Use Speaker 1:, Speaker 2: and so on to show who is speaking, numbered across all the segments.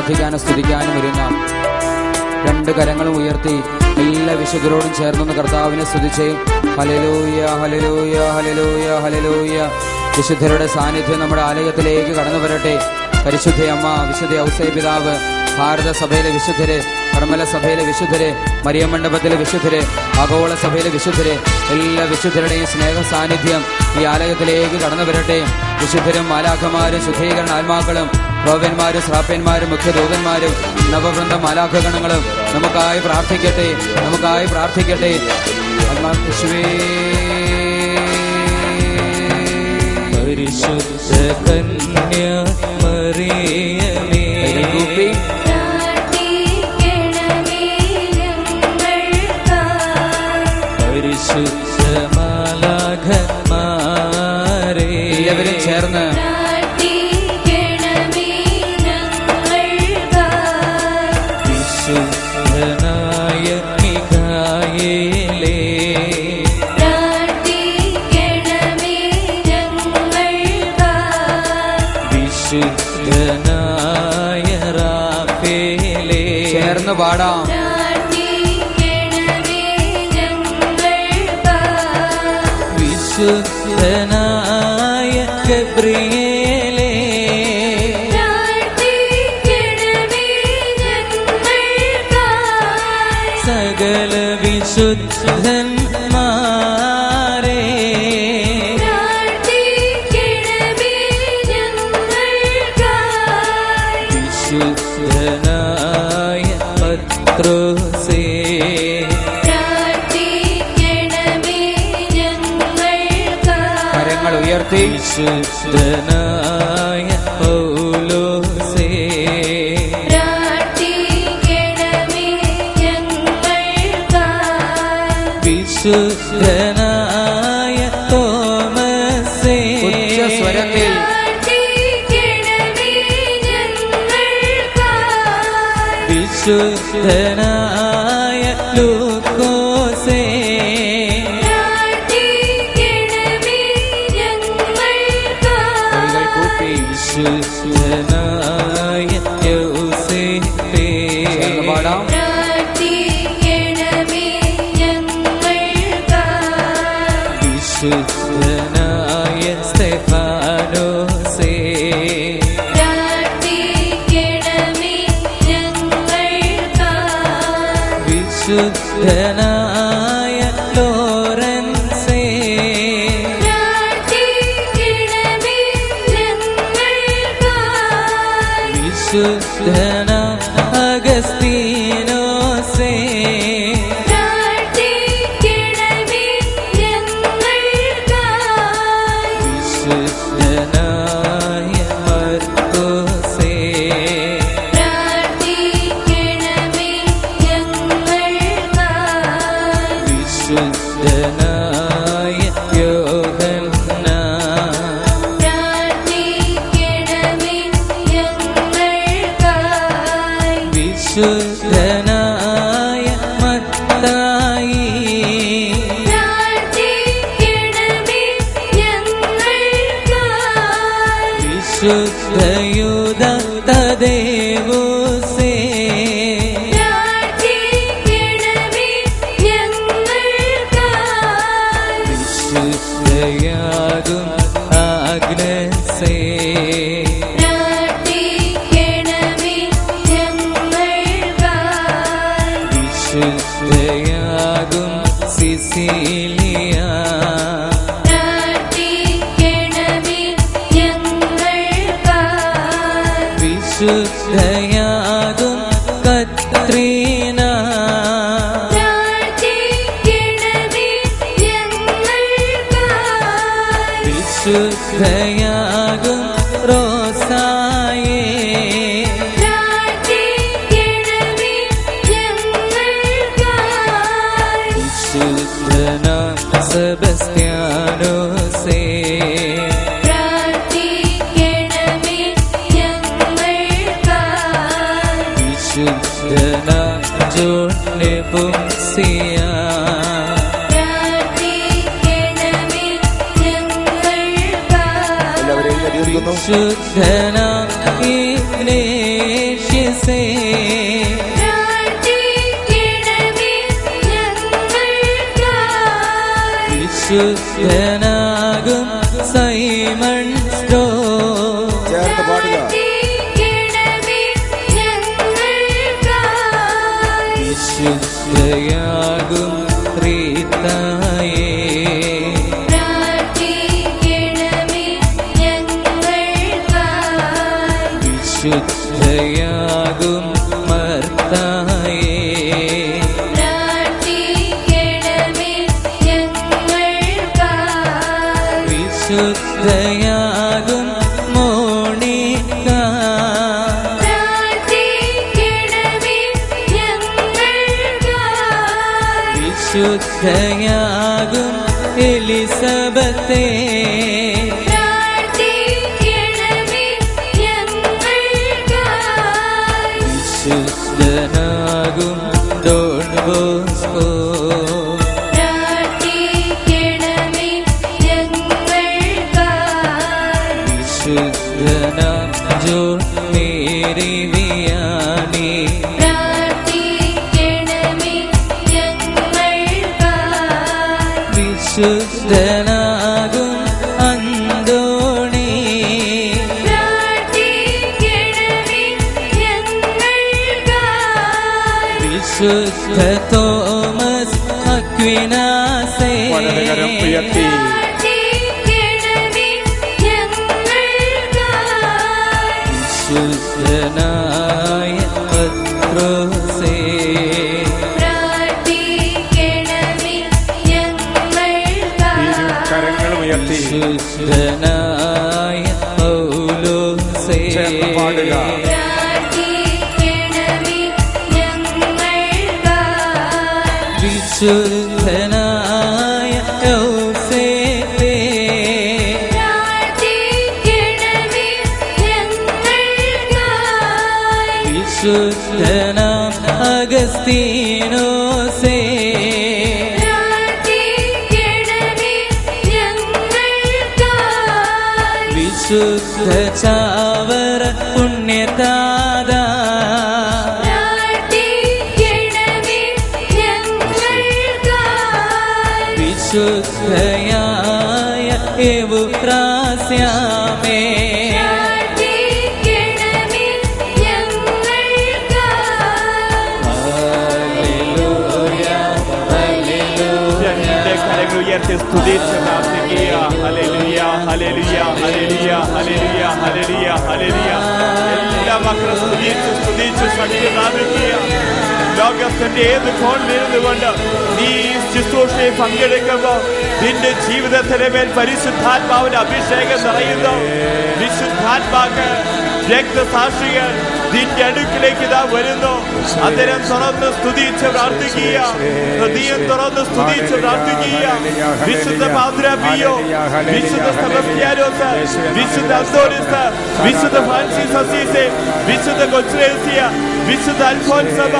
Speaker 1: പ്രാർത്ഥിക്കാനും സ്തുതിക്കാനും വരുന്ന രണ്ട് കരങ്ങളും ഉയർത്തി എല്ലാ വിശുദ്ധരോടും ചേർന്നൊന്ന് കർത്താവിനെ സ്തുതിച്ചേ. Hallelujah hallelujah hallelujah hallelujah. വിശുദ്ധരുടെ സാന്നിധ്യം നമ്മുടെ ആലയത്തിലേക്ക് കടന്നു വരട്ടെ. പരിശുദ്ധ അമ്മ, വിശുദ്ധ ഔസേപ്പ് പിതാവ്, ഭാരത സഭയിലെ വിശുദ്ധര്, കർമ്മല സഭയിലെ വിശുദ്ധര്, മരിയമണ്ഡപത്തിലെ വിശുദ്ധര്, ആഗോള സഭയിലെ വിശുദ്ധര്, എല്ലാ വിശുദ്ധരുടെയും സ്നേഹ സാന്നിധ്യം ഈ ആലയത്തിലേക്ക് കടന്നു വരട്ടെ. വിശുദ്ധരും മാലാഖമാരും ശുദ്ധീകരണ ആത്മാക്കളും പ്രവചന്മാരും ശ്രാപ്യന്മാരും മുഖ്യദൂതന്മാരും നവവൃന്ദം മാലാഖഗണങ്ങളും നമുക്കായി പ്രാർത്ഥിക്കട്ടെ, നമുക്കായി പ്രാർത്ഥിക്കട്ടെ.
Speaker 2: പരിശുദ്ധ കന്യ മറിയമേ പരിശുദ്ധ മാലാഖമാരേ
Speaker 1: എല്ലാവരും ചേർന്ന്
Speaker 2: വിശുദ്ധനായ മിഖായേലേ വിശുദ്ധനായ റാഫേലേ
Speaker 1: ചേർന്ന് പാടാം. വിശുദ്ധനായ
Speaker 2: ഗബ്രിയേലേ സകല വിശുദ്ധന്മാരേ വിശുദ്ധനായ പത്രോസേ
Speaker 1: കരങ്ങൾ ഉയർത്തി
Speaker 2: വിശുദ്ധനായ പൗലോസേ വിശുദ്ധനായ തോമസേ
Speaker 1: ഉച്ചസ്വരത്തിൽ
Speaker 2: വിശുദ്ധനായ ലൂക്കോസേ വിശുദ്ധനായ യോസേഫേ
Speaker 1: പാടാം.
Speaker 2: വിശുദ്ധനായ സ്തെഫാനോസേ വിശുദ്ധനായ ലോറൻസേ വിശുദ്ധന അഗസ്തീനോസേ വിശുദ്ധനായ മർക്കോസേ വിശുദ്ധനായ യോഹന്നാൻ വിശുദ്ധനായ മത്തായി വിശുദ്ധയൂദ തദേവൂസേ വിശുദ്ധയാകും ആഗ്നസേ വിശുദ്ധയാകും സിസിലിയ വിശുദ്ധയാകും കത്രീന വിശുദ്ധയാകും റോസായേ വിശുദ്ധനാം സെബസ്ത്യാനോസേ വിശുദ്ധനാം ജോൺ നെബുസിയ
Speaker 1: എല്ലാവരെയും കരുതിയിരിക്കുന്നു.
Speaker 2: വിശുദ്ധനാം ഇഗ്നേഷ്യസ് വിശുദ്ധനാകും സൈമൺ സ്റ്റോ
Speaker 3: ചേർത്ത് പാടുക.
Speaker 2: വിശുദ്ധയാകും റീതായേ വിശുദ്ധയാകും മർത്തായേ വിശുദ്ധയാകും മോണിക വിശുദ്ധയാകും എലിസബത്തേ വിശുദ്ധനാകും ഡോൺ ബോസ്കോ വിശുദ്ധനാം ജോൺ മേരി വിയാനി വിശുദ്ധനാകും അന്തോണി വിശുദ്ധ തോമസ് അക്വിനാസേ
Speaker 3: വലതുകരം ഉയർത്തി.
Speaker 2: വിശുദ്ധനായ പത്രോസേ
Speaker 3: കരങ്ങളും ഉയർത്തി.
Speaker 2: വിശുദ്ധനായ പൗലോസേ
Speaker 3: ചേർത്ത് പാടുക.
Speaker 2: വിശുദ്ധനായ യൗസേപ്പേ വിശുദ്ധനാം അഗസ്തീനോസേ വിശുദ്ധ ചാവറ പുണ്യതാദ വിശുദ്ധയായ എവുത്രാസ്യാമേ
Speaker 3: രണ്ട് കരങ്ങൾ ഉയർത്തി സ്തുതിച്ച് പ്രാർത്ഥിക്കുക. Hallelujah, hallelujah, hallelujah, hallelujah, hallelujah, hallelujah. എല്ലാ മക്കളും സ്തുതിച്ച് ശക്തി പ്രാപിക്കുക. ലോകത്തിന്റെ ഏത് കോണിലിരുന്നു കൊണ്ട് നീ ശുശ്രൂഷയെ പങ്കെടുക്കുമ്പോൾ നിന്റെ ജീവിതത്തിന് മേൽ പരിശുദ്ധാത്മാവിന്റെ അഭിഷേകം നിറയുന്നു. വിശുദ്ധാത്മാക്ക് രക്തസാക്ഷികൾ നിന്റെ അടുക്കിലേക്ക് ഇതാ വരുന്നു. അതിനെ തുറന്ന് സ്തുതിച്ച് പ്രാർത്ഥിക്കുക. ഹൃദയം തുറന്ന് സ്തുതിച്ച് പ്രാർത്ഥിക്കുക. വിശുദ്ധ പാദ്രാപിയോ, വിശുദ്ധ സെബസ്ത്യാനോസ്, വിശുദ്ധ അന്തോണിസ്, വിശുദ്ധ ഫ്രാൻസിസ് അസീസി, വിശുദ്ധ കൊച്ചുലേസിയ, വിശുദ്ധ അൽഫോൻസഭ,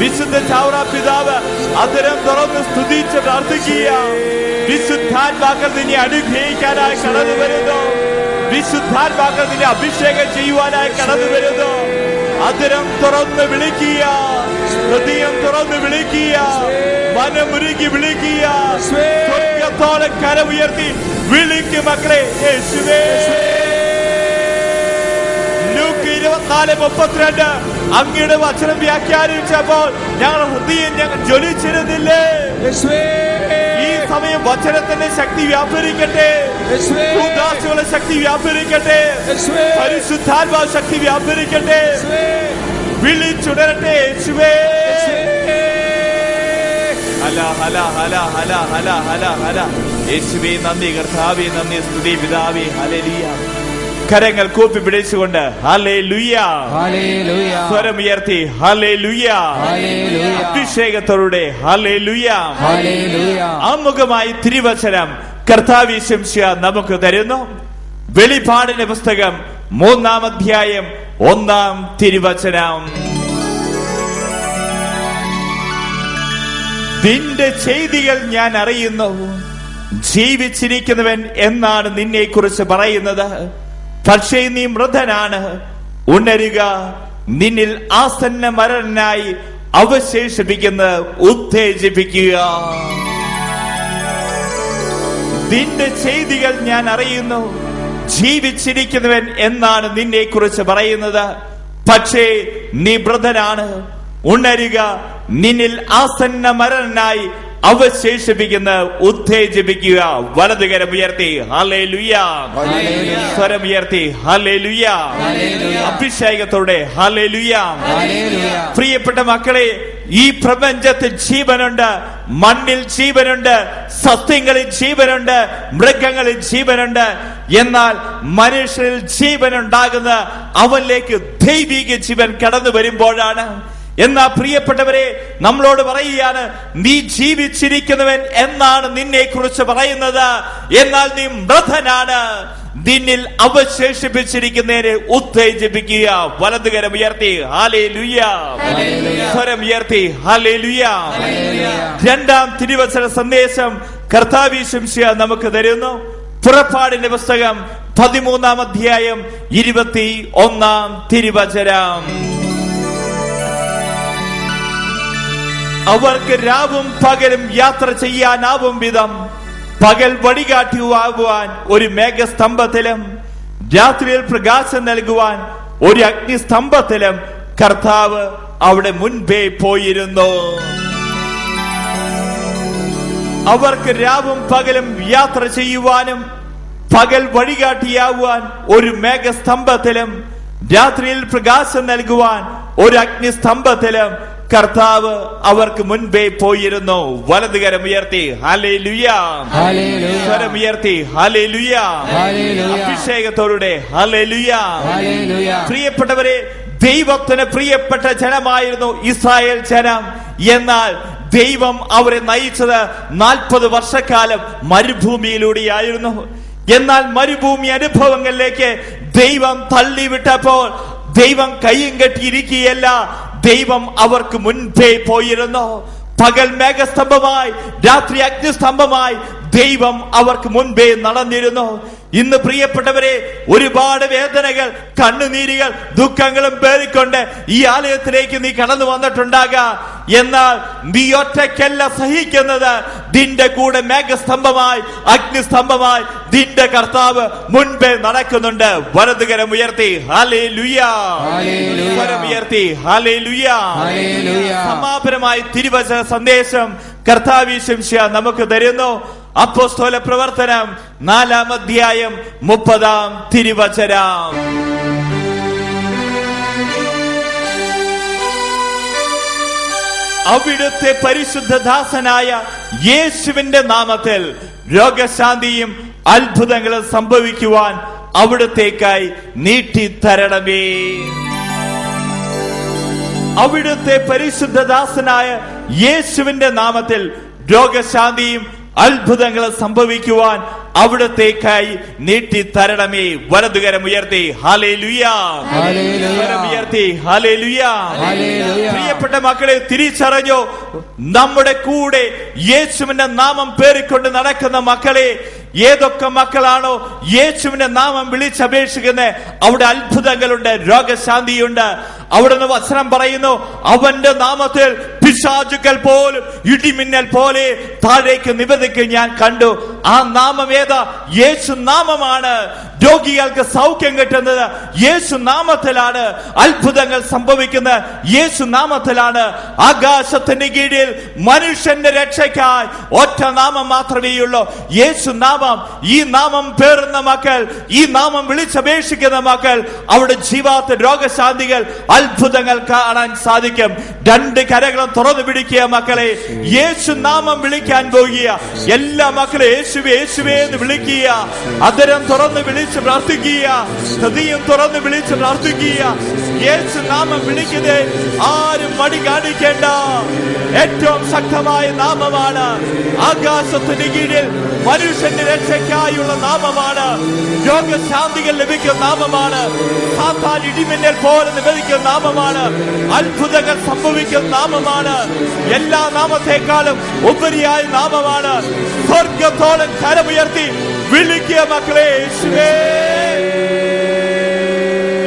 Speaker 3: വിശുദ്ധ ചാവറ പിതാവ്, അതിനെ തുറന്ന് സ്തുതിച്ച് പ്രാർത്ഥിക്കുക. വിശുദ്ധാത്മാക്കൾ നിന്നെ അനുഗ്രഹിക്കാനായി കടന്നു വരുന്നു. വിശുദ്ധാത്മാക്കൾ നിന്നെ അഭിഷേകം ചെയ്യുവാനായി കടന്നു വരുന്നു. അതിരം തുറന്ന് വിളിക്കുക, ഹൃദയം തുറന്ന് വിളിക്കുക, മനമുരുകി വിളിക്കുക. സ്വർഗ്ഗത്തോടെ കരമുയർത്തി വിളിക്കും മക്കളെ. യേശുവേ. ലൂക്ക് 24:32 അങ്ങയുടെ വചനം വ്യാഖ്യാനിച്ചപ്പോൾ ഞങ്ങളുടെ ഹൃദയം ഞങ്ങൾ ജ്വലിച്ചിരുന്നില്ലേ? ഈ സമയം വചനത്തിന്റെ ശക്തി വ്യാപരിക്കട്ടെ. ഉദാസികളുടെ ശക്തി വ്യാപരിക്കട്ടെ. പരിശുദ്ധാത്മാ ശക്തി വ്യാപരിക്കട്ടെ. വിളിച്ചുണരട്ടെ. യേശുവേ. ഹല ഹല ഹല ഹല ഹല ഹല ഹല. യേശുവേ നന്ദി, കർത്താവേ നന്ദി, സ്തുതി പിതാവേ. ഹല്ലേലൂയ. കരങ്ങൾ കൂപ്പി പിടിച്ചുകൊണ്ട് ഹല്ലേലൂയ,
Speaker 1: ഹല്ലേലൂയ,
Speaker 3: സ്വരം ഉയർത്തി ഹല്ലേലൂയ,
Speaker 1: ഹല്ലേലൂയ,
Speaker 3: അഭിഷേകത്തോടെ ഹല്ലേലൂയ,
Speaker 1: ഹല്ലേലൂയ.
Speaker 3: ആമുഖമായി തിരുവചനം കർത്താവ് ശംശിയ നമുക്ക് തരുന്നു. വെളിപാടിന്റെ പുസ്തകം 3-ാം അധ്യായം 1-ാം തിരുവചനം. നിന്റെ ചെയ്തികൾ ഞാൻ അറിയുന്നു. ജീവിച്ചിരിക്കുന്നവൻ എന്നാണ് നിന്നെ കുറിച്ച് പറയുന്നത്. പക്ഷേ നീ മൃതനാണ്. ഉണരുക, നിന്നിൽ ആസന്ന മരണനായി അവശേഷിപ്പിക്കുന്ന ഉത്തേജിപ്പിക്കുക. നിന്റെ ചെയ്തികൾ ഞാൻ അറിയുന്നു. ജീവിച്ചിരിക്കുന്നവൻ എന്നാണ് നിന്നെ കുറിച്ച് പറയുന്നത്, പക്ഷേ നീ മൃതനാണ്. ഉണരുക, നിന്നിൽ ആസന്ന മരണനായി അവശേഷിപ്പിക്കുന്ന ഉത്തേജിപ്പിക്കുക. വലതുകരം ഉയർത്തി ഹല്ലേലൂയ, സ്വരം ഉയർത്തി ഹല്ലേലൂയ, അഭിഷേകത്തോടെ ഹല്ലേലൂയ. പ്രിയപ്പെട്ട മക്കളെ, ഈ പ്രപഞ്ചത്തിൽ ജീവനുണ്ട്, മണ്ണിൽ ജീവനുണ്ട്, സസ്യങ്ങളിൽ ജീവനുണ്ട്, മൃഗങ്ങളിൽ ജീവനുണ്ട്. എന്നാൽ മനുഷ്യരിൽ ജീവനുണ്ടാകുന്ന അവനിലേക്ക് ദൈവിക ജീവൻ കടന്നു വരുമ്പോഴാണ്. എന്നാ പ്രിയപ്പെട്ടവരെ, നമ്മളോട് പറയുകയാണ്, നീ ജീവിച്ചിരിക്കുന്നവൻ എന്നാണ് നിന്നെ കുറിച്ച് പറയുന്നത്, എന്നാൽ നീ മൃതനാണ്. നിന്നിൽ അവശേഷിപ്പിച്ചിരിക്കുന്നതിനെ ഉത്തേജിപ്പിക്കുക. വലതുകരം ഉയർത്തി ഹല്ലേലൂയ, സ്വരം ഉയർത്തി ഹല്ലേലൂയ. രണ്ടാം തിരുവചന സന്ദേശം കർത്താവ് യേശുമിശിഹാ നമുക്ക് തരുന്നു. പുറപ്പാടിന്റെ പുസ്തകം 13-ാം അധ്യായം 21-ാം തിരുവചനം. അവർക്ക് രാവും പകലും യാത്ര ചെയ്യാനാവും വിധം പകൽ വഴികാട്ടിയാകുവാൻ ഒരു മേഘസ്തംഭത്തിലും രാത്രിയിൽ പ്രകാശം നൽകുവാൻ ഒരു അഗ്നിസ്തംഭത്തിലും കർത്താവ് അവിടെ മുൻപേ പോയിരുന്നു. അവർക്ക് രാവും പകലും യാത്ര ചെയ്യുവാനും പകൽ വഴികാട്ടിയാകുവാൻ ഒരു മേഘസ്തംഭത്തിലും രാത്രിയിൽ പ്രകാശം നൽകുവാൻ ഒരു അഗ്നിസ്തംഭത്തിലും കർത്താവ് അവർക്ക് മുൻപേ പോയിരുന്നു. വലതുകരം ഉയർത്തി ഹല്ലേലൂയ, സ്വരം ഉയർത്തി ഹല്ലേലൂയ, അഭിഷേകത്തോടെ ഹല്ലേലൂയ. പ്രിയപ്പെട്ടവരെ, ദൈവത്തിന് പ്രിയപ്പെട്ട ജനമായിരുന്നു ഇസ്രായേൽ ജനം. എന്നാൽ ദൈവം അവരെ നയിച്ചത് 40 വർഷക്കാലം മരുഭൂമിയിലൂടെയായിരുന്നു. എന്നാൽ മരുഭൂമി അനുഭവങ്ങളിലേക്ക് ദൈവം തള്ളിവിട്ടപ്പോൾ ദൈവം കയ്യും കെട്ടിയിരിക്കുകയല്ല, ദൈവം അവർക്ക് മുൻപേ പോയിരുന്നു. പകൽ മേഘസ്തംഭമായി, രാത്രി അഗ്നിസ്തംഭമായി ദൈവം അവർക്ക് മുൻപേ നടന്നിരുന്നു. ഇന്ന് പ്രിയപ്പെട്ടവരെ, ഒരുപാട് വേദനകൾ, കണ്ണുനീരുകൾ, ദുഃഖങ്ങളും പേറിക്കൊണ്ട് ഈ ആലയത്തിലേക്ക് നീ കടന്നു വന്നിട്ടുണ്ടാകാം. എന്നാൽ നീ ഒറ്റയ്ക്കല്ല സഹിക്കുന്നത്. നിന്റെ കൂടെ മേഘസ്തംഭമായി, അഗ്നിസ്തംഭമായി നിന്റെ കർത്താവ് മുൻപേ നടക്കുന്നുണ്ട്. വലതുകരം ഉയർത്തി ഹല്ലേലൂയ, സ്വരം ഉയർത്തി ഹല്ലേലൂയ. സമാപനമായി തിരുവചന സന്ദേശം കർത്താവ് യേശുമിശിഹാ നമുക്ക് തരുന്നു. അപ്പോസ്തല പ്രവർത്തനം 4-ാം അധ്യായം 30-ാം തിരുവചനം. അവിടുത്തെ പരിശുദ്ധദാസനായ യേശുവിന്റെ നാമത്തിൽ രോഗശാന്തിയും അത്ഭുതങ്ങളും സംഭവിക്കുവാൻ അവിടുത്തേക്കായി നീട്ടിത്തരണമേ. അവിടുത്തെ പരിശുദ്ധദാസനായ യേശുവിന്റെ നാമത്തിൽ രോഗശാന്തിയും അത്ഭുതങ്ങൾ സംഭവിക്കുവാൻ അവിടത്തേക്കായി നീട്ടിത്തരണമേ. വലതുകരം ഉയർത്തി ഹല്ലേലൂയ, ഉയർത്തി ഹല്ലേലൂയ. പ്രിയപ്പെട്ട മക്കളെ, തിരിച്ചറിഞ്ഞോ, നമ്മുടെ കൂടെ യേശുവിന്റെ നാമം പേറിക്കൊണ്ട് നടക്കുന്ന മക്കളെ, ഏതൊക്കെ മക്കളാണോ യേശുവിന്റെ നാമം വിളിച്ചപേക്ഷിക്കുന്നത്, അവിടെ അത്ഭുതങ്ങളുണ്ട്, രോഗശാന്തിയുണ്ട്. അവിടുന്ന് വചനം പറയുന്നു, അവന്റെ നാമത്തിൽ പിശാചുക്കൾ പോലും ഇടിമിന്നൽ പോലെ താഴേക്ക് നിവദിക്ക് ഞാൻ കണ്ടു. ആ നാമം ഏതാ? യേശു നാമമാണ്. രോഗികൾക്ക് സൗഖ്യം കിട്ടുന്നത് യേശു നാമത്തിലാണ്. അത്ഭുതങ്ങൾ സംഭവിക്കുന്നത് യേശു നാമത്തിലാണ്. ആകാശത്തിന്റെ കീഴിൽ മനുഷ്യന്റെ രക്ഷയ്ക്കായി ഒറ്റ നാമം മാത്രമേ ഉള്ളൂ, യേശു നാമം. ഈ നാമം പേറുന്ന മക്കൾ, ഈ നാമം വിളിച്ചപേക്ഷിക്കുന്ന മക്കൾ, അവിടെ ജീവാത്ത രോഗശാന്തികൾ, അത്ഭുതങ്ങൾ കാണാൻ സാധിക്കും. രണ്ട് കരകളും തുറന്നു പിടിക്കുക മക്കളെ. യേശു നാമം വിളിക്കാൻ പോകുക. എല്ലാ മക്കളും യേശുവേ യേശുവേ എന്ന് വിളിക്കുക. അതരം തുറന്ന് വിളിച്ച് പ്രാർത്ഥിക്കുക, ഹൃദയം തുറന്ന് വിളിച്ച് പ്രാർത്ഥിക്കുക. യേശു നാമം വിളിക്കുന്നത് ആരും മടി കാണിക്കേണ്ട ഏറ്റവും ശക്തമായ നാമമാണ്. ആകാശത്തിന് കീഴിൽ മനുഷ്യന്റെ രക്ഷയ്ക്കായുള്ള നാമമാണ്. രോഗശാന്തികൾ ലഭിക്കുന്ന നാമമാണ്. സാത്താൻ ഇടിമിന്നൽ പോലെ നിവേദിക്കുന്ന നാമമാണ്. അത്ഭുതങ്ങൾ സംഭവിക്കുന്ന നാമമാണ്. എല്ലാ നാമത്തെക്കാളും ഉപരിയായ നാമമാണ്. സ്വർഗത്തോളം കരമുയർത്തി വിളിക്കുക മക്കളെ, യേശുവേ.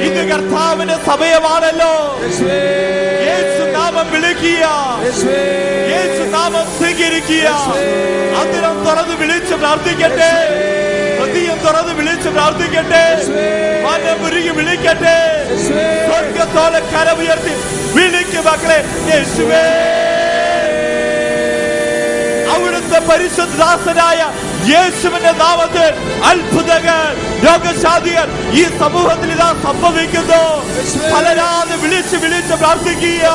Speaker 3: ഇത് കർത്താവിന്റെ സമയമാണല്ലോ. യേശു നാമം വിളിക്കുക, യേശു നാമം സ്വീകരിക്കുക. സ്വീകരിക്കുക. അതിരം തുറന്ന് വിളിച്ച് പ്രാർത്ഥിക്കട്ടെ, ഹൃദയം തുറന്ന് വിളിച്ച് പ്രാർത്ഥിക്കട്ടെ, മനമുരുകി വിളിക്കട്ടെ, സ്വർഗ്ഗത്തോടെ കരമുയർത്തി വിളിക്ക് മക്കളെ. യേശുവേ, അവിടുത്തെ പരിശുദ്ധദാസനായ യേശുവിന്റെ നാമത്തിൽ അത്ഭുതങ്ങൾ, രോഗശാന്തികൾ ഈ സമൂഹത്തിൽ ഇതാ സംഭവിക്കുന്നു. പലരാതെ വിളിച്ച് വിളിച്ച് പ്രാർത്ഥിക്കുക.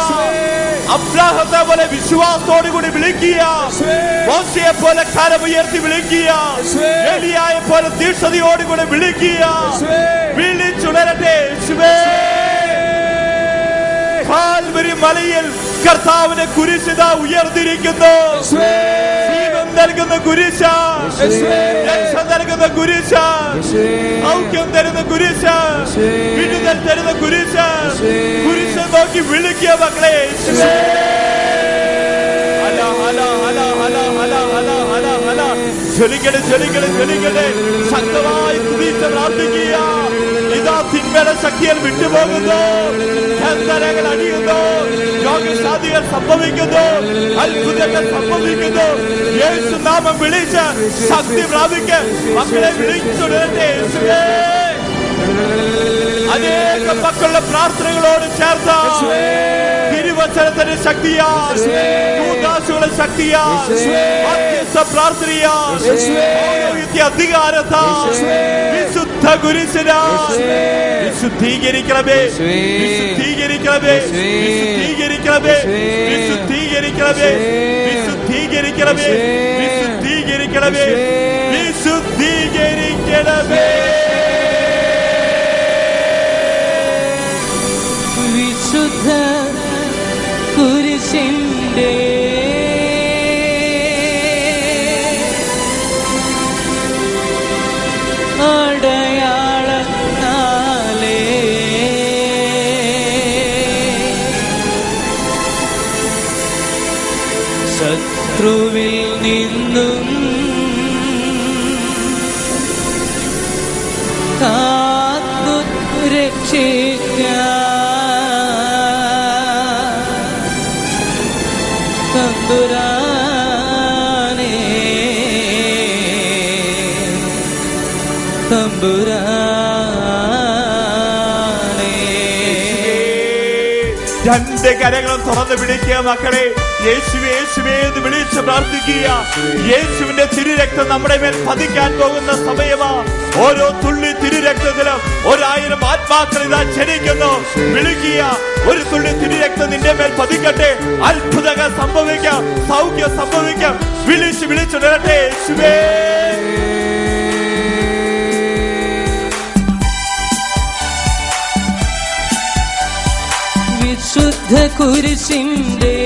Speaker 3: അബ്രാഹത്തെ പോലെ വിശ്വാസത്തോടുകൂടി വിളിക്കുക, മോശയെ പോലെ കരമുയർത്തി വിളിക്കുക, എലിയായെ പോലെ തീക്ഷണതയോടുകൂടി വിളിക്കുക. വിളിച്ചുണരട്ടെ. യേശുവേ, കാൽവരി മലയിൽ കർത്താവിന്റെ കുരിശിത ഉയർന്നിരിക്കുന്നു. ജീവൻ നൽകുന്ന കുരിശ, രക്ഷ നൽകുന്ന കുരിശ, ഔക്യം തരുന്ന കുരിശ, വിടുതൽ തരുന്ന കുരിശ. കുരിശ നോക്കി വിളിക്കുക മക്കളെ. ജ്വലിക്കട്ടെ, ശക്തമായി തുതിച്ച് പ്രാർത്ഥിക്കുക. ഇതാ തിന്മയുടെ ശക്തികൾ വിട്ടുപോകുന്നു, ബന്ധനങ്ങൾ അടിയുന്നു, രോഗശാന്തികൾ സംഭവിക്കുന്നു, അത്ഭുതങ്ങൾ സംഭവിക്കുന്നു. യേശു നാമം വിളിച്ച് ശക്തി പ്രാപിക്കാൻ മക്കളെ വിളിച്ചുടരട്ടെ. അനേക മക്കളുടെ പ്രാർത്ഥനകളോട് ചേർത്ത തിരുവചനത്തിന്റെ ശക്തിയാ, ദൂതാശുകളുടെ ശക്തിയാ, മധ്യസ്ഥ പ്രാർത്ഥനയാ, അധികാരത്താ, വിശുദ്ധ കുരിശിനാ വിശുദ്ധീകരിക്കണമേ, വിശുദ്ധീകരിക്കണമേ, വിശുദ്ധീകരിക്കണമേ, വിശുദ്ധീകരിക്കണമേ, വിശുദ്ധീകരിക്കണമേ, വിശുദ്ധീകരിക്കണമേ, വിശുദ്ധീകരിക്കണമേ.
Speaker 2: വിശുദ്ധ കുരിശിന്റെ അടയാളത്താലേ ശത്രുവിൽ നിന്നും കാത്തു രക്ഷിക്കാൻ തമ്പുരാനേ, തമ്പുരാനേ.
Speaker 3: രണ്ട് കരങ്ങളും തുറന്ന് വിളിക്കുക മക്കളെ. യേശുവേ, യേശുവേ എന്ന് വിളിച്ച് പ്രാർത്ഥിക്കുക. യേശുവിന്റെ തിരുരക്തം നമ്മുടെ മേൽ പതിക്കാൻ പോകുന്ന സമയമാ. ഓരോ തുള്ളി തിരുരക്തത്തിലും 1000 ആത്മാക്കൾ ഇതാ ക്ഷണിക്കുന്നു. വിളിക്കുക. ഒരു തുള്ളി തിരുരക്തം നിന്റെ മേൽ പതിക്കട്ടെ. അത്ഭുതങ്ങൾ സംഭവിക്കാം, സൗഖ്യം സംഭവിക്കാം. വിളിച്ചുണരട്ടെ. യേശുവേ,
Speaker 2: വിശുദ്ധ കുരിശിന്റെ